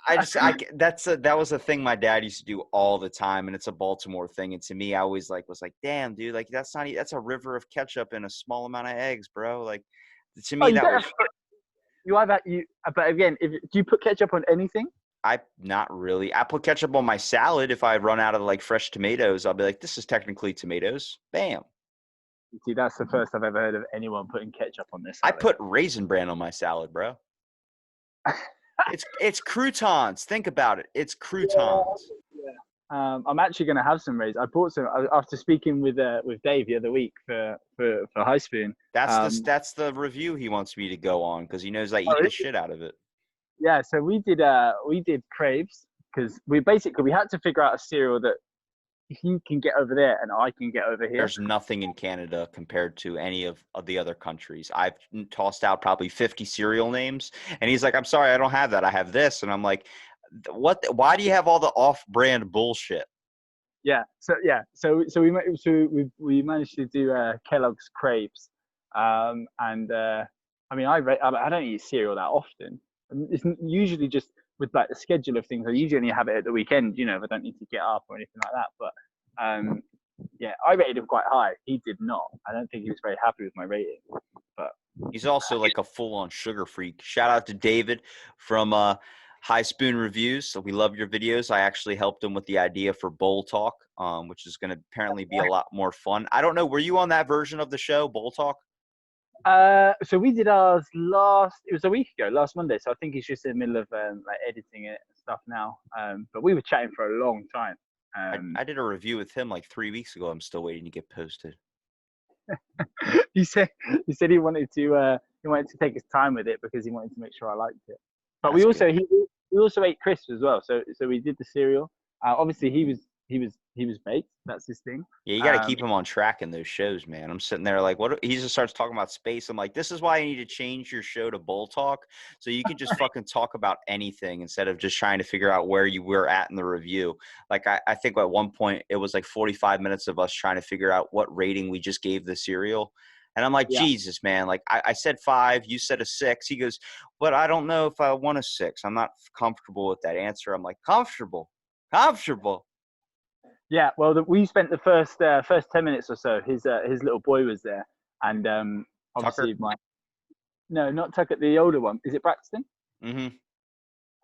That was a thing my dad used to do all the time, and it's a Baltimore thing. And to me, I always was like, damn, dude, like that's a river of ketchup and a small amount of eggs, bro. Like to Oh, me, you that don't was have to put, you either you. But again, do you put ketchup on anything? I not really. I put ketchup on my salad if I run out of like fresh tomatoes. I'll be like, this is technically tomatoes. Bam. See, that's the first I've ever heard of anyone putting ketchup on their I salad. put Raisin Bran on my salad, bro. It's croutons. Think about it. It's croutons. Yeah. I'm actually going to have some raisins. I bought some after speaking with Dave the other week for High Spoon. That's the review he wants me to go on because he knows I eat the shit out of it. Yeah, so we did Craves because we had to figure out a cereal that he can get over there and I can get over here. There's nothing in Canada compared to any of the other countries. I've tossed out probably 50 cereal names, and he's like, "I'm sorry, I don't have that. I have this." And I'm like, "What? Why do you have all the off-brand bullshit?" Yeah. So we managed to do Kellogg's Craves, and I mean I don't eat cereal that often. It's usually just with like the schedule of things. I usually only have it at the weekend, if I don't need to get up or anything like that. But yeah, I rated him quite high. He did not. I don't think he was very happy with my rating. But he's also like a full-on sugar freak. Shout out to David from High Spoon Reviews. So we love your videos. I actually helped him with the idea for Bowl Talk, which is going to apparently be a lot more fun. I don't know. Were you on that version of the show, Bowl Talk? So we did ours it was a week ago, last Monday. So I think he's just in the middle of like editing it and stuff now. But we were chatting for a long time. I did a review with him like 3 weeks ago. I'm still waiting to get posted. he said he wanted to take his time with it because he wanted to make sure I liked it. But That's good. we also ate crisps as well. So we did the cereal. Obviously he was baked. That's his thing. Yeah, you got to keep him on track in those shows, man. I'm sitting there like, what? He just starts talking about space. I'm like, this is why you need to change your show to Bull Talk, so you can just fucking talk about anything instead of just trying to figure out where you were at in the review. Like, I think at one point it was like 45 minutes of us trying to figure out what rating we just gave the cereal. And I'm like, Yeah. Jesus, man. Like, I said 5, you said a 6. He goes, but I don't know if I want a 6. I'm not comfortable with that answer. I'm like, comfortable. Yeah, well, we spent the first 10 minutes or so. His little boy was there, and Tucker. obviously no, not Tucker, the older one. Is it Braxton? Mm-hmm.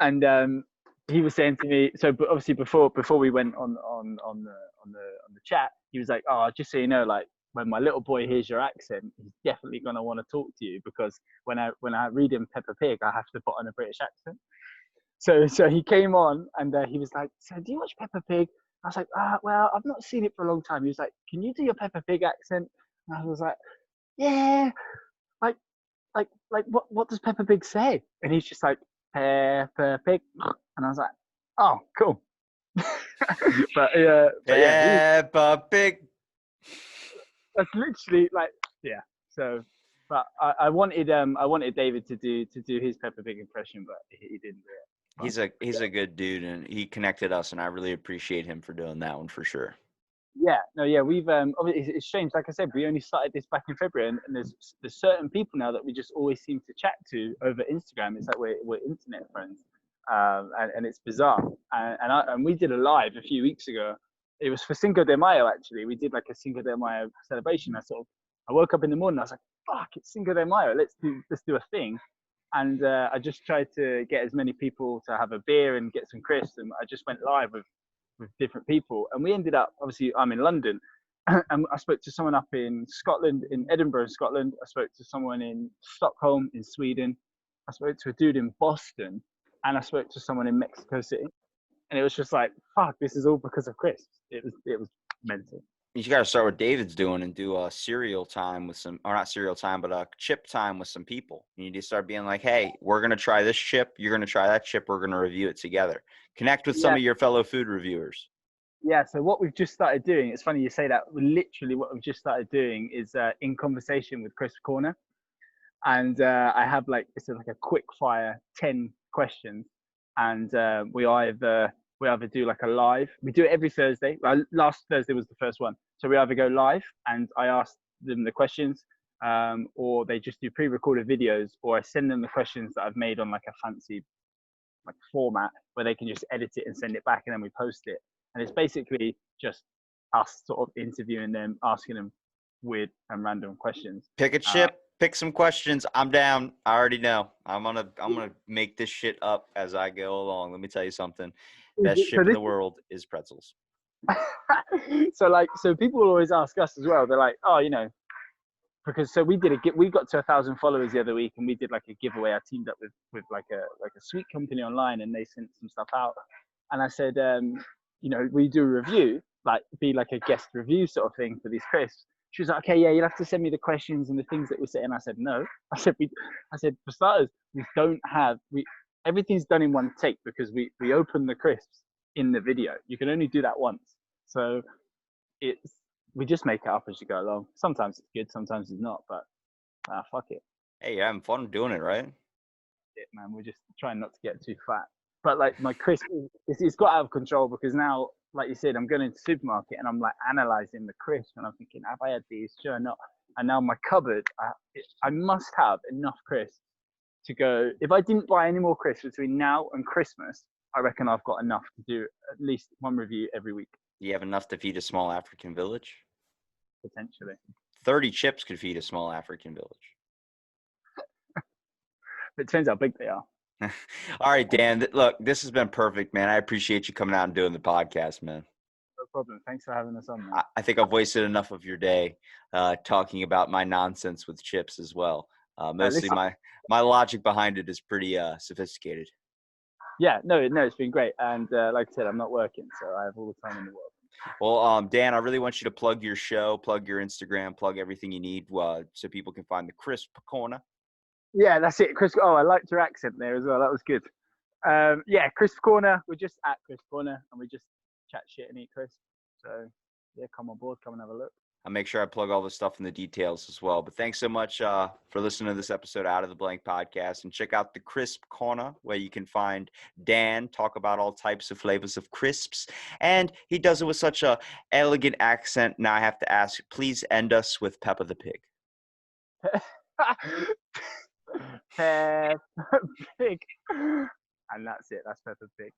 And he was saying to me, so but obviously before we went on the chat, he was like, "Oh, just so you know, like when my little boy hears your accent, he's definitely gonna want to talk to you because when I read him Peppa Pig, I have to put on a British accent." So he came on and he was like, "So do you watch Peppa Pig?" I was like, well, I've not seen it for a long time. He was like, "Can you do your Peppa Pig accent?" And I was like, "Yeah, like what does Peppa Pig say?" And he's just like, "Peppa Pig," and I was like, "Oh, cool." But yeah, Peppa Pig. that's literally like yeah. So, but I wanted David to do his Peppa Pig impression, but he didn't do it. But, He's a good dude, and he connected us, and I really appreciate him for doing that one for sure. yeah, no, yeah, we've it's strange. Like I said, we only started this back in February, and there's certain people now that we just always seem to chat to over Instagram. It's like we're internet friends, and it's bizarre. And we did a live a few weeks ago. It was for Cinco de Mayo actually. We did like a Cinco de Mayo celebration. I woke up in the morning. I was like, fuck, it's Cinco de Mayo. Let's do a thing. And I just tried to get as many people to have a beer and get some crisps, and I just went live with different people. And we ended up, obviously, I'm in London, and I spoke to someone up in Scotland, in Edinburgh, Scotland. I spoke to someone in Stockholm, in Sweden. I spoke to a dude in Boston, and I spoke to someone in Mexico City. And it was just like, fuck, this is all because of crisps. It was mental. You got to start what David's doing and do a cereal time with some, or not cereal time, but a chip time with some people. You need to start being like, hey, we're going to try this chip. You're going to try that chip. We're going to review it together. Connect with some Yeah, of your fellow food reviewers. yeah. So what we've just started doing, it's funny you say that. Literally, what we've just started doing is in conversation with Chris Corner, and I have like it's like a quick fire 10 questions, and we either do like a live. We do it every Thursday. Last Thursday was the first one, so we either go live and I ask them the questions, or they just do pre-recorded videos, or I send them the questions that I've made on like a fancy like format where they can just edit it and send it back, and then we post it. And it's basically just us sort of interviewing them, asking them weird and random questions. Pick a chip, pick some questions. I'm down. I already know. I'm gonna make this shit up as I go along. Let me tell you something. Best So chip in the world is pretzels. so people will always ask us as well. They're like, oh, because so we got to 1,000 followers the other week, and we did like a giveaway. I teamed up with like a sweet company online, and they sent some stuff out. And I said, we do a review, like be like a guest review sort of thing for these crisps. She was like, okay, yeah, you'll have to send me the questions and the things that we say. And I said, no. I said for starters, everything's done in one take because we open the crisps in the video. You can only do that once. So we just make it up as you go along. Sometimes it's good, sometimes it's not, but fuck it. Hey, you're having fun doing it, right? Man, we're just trying not to get too fat. But like my crisp, it's got out of control because now, like you said, I'm going into the supermarket and I'm like analyzing the crisp and I'm thinking, have I had these? Sure or not? And now my cupboard, I must have enough crisps to go. If I didn't buy any more crisps between now and Christmas, I reckon I've got enough to do at least one review every week. You have enough to feed a small African village? Potentially. 30 chips could feed a small African village. It depends how big they are. All right, Dan. Look, this has been perfect, man. I appreciate you coming out and doing the podcast, man. No problem. Thanks for having us on, man. I think I've wasted enough of your day talking about my nonsense with chips as well. Mostly Listen, my logic behind it is pretty sophisticated. yeah, no, it's been great. And like I said, I'm not working, so I have all the time in the world. Well, Dan, I really want you to plug your show, plug your Instagram, plug everything you need so people can find the Crisp Corner. Yeah, that's it, Chris. Oh, I liked your accent there as well. That was good. Yeah, Crisp Corner. We're just at Crisp Corner, and we just chat shit and eat crisp. So yeah, come on board, come and have a look. I'll make sure I plug all the stuff in the details as well. But thanks so much for listening to this episode Out of the Blank podcast. And check out the Crisp Corner, where you can find Dan talk about all types of flavors of crisps. And he does it with such a elegant accent. Now I have to ask, please end us with Peppa the Pig. Peppa Pig. And that's it. That's Peppa Pig.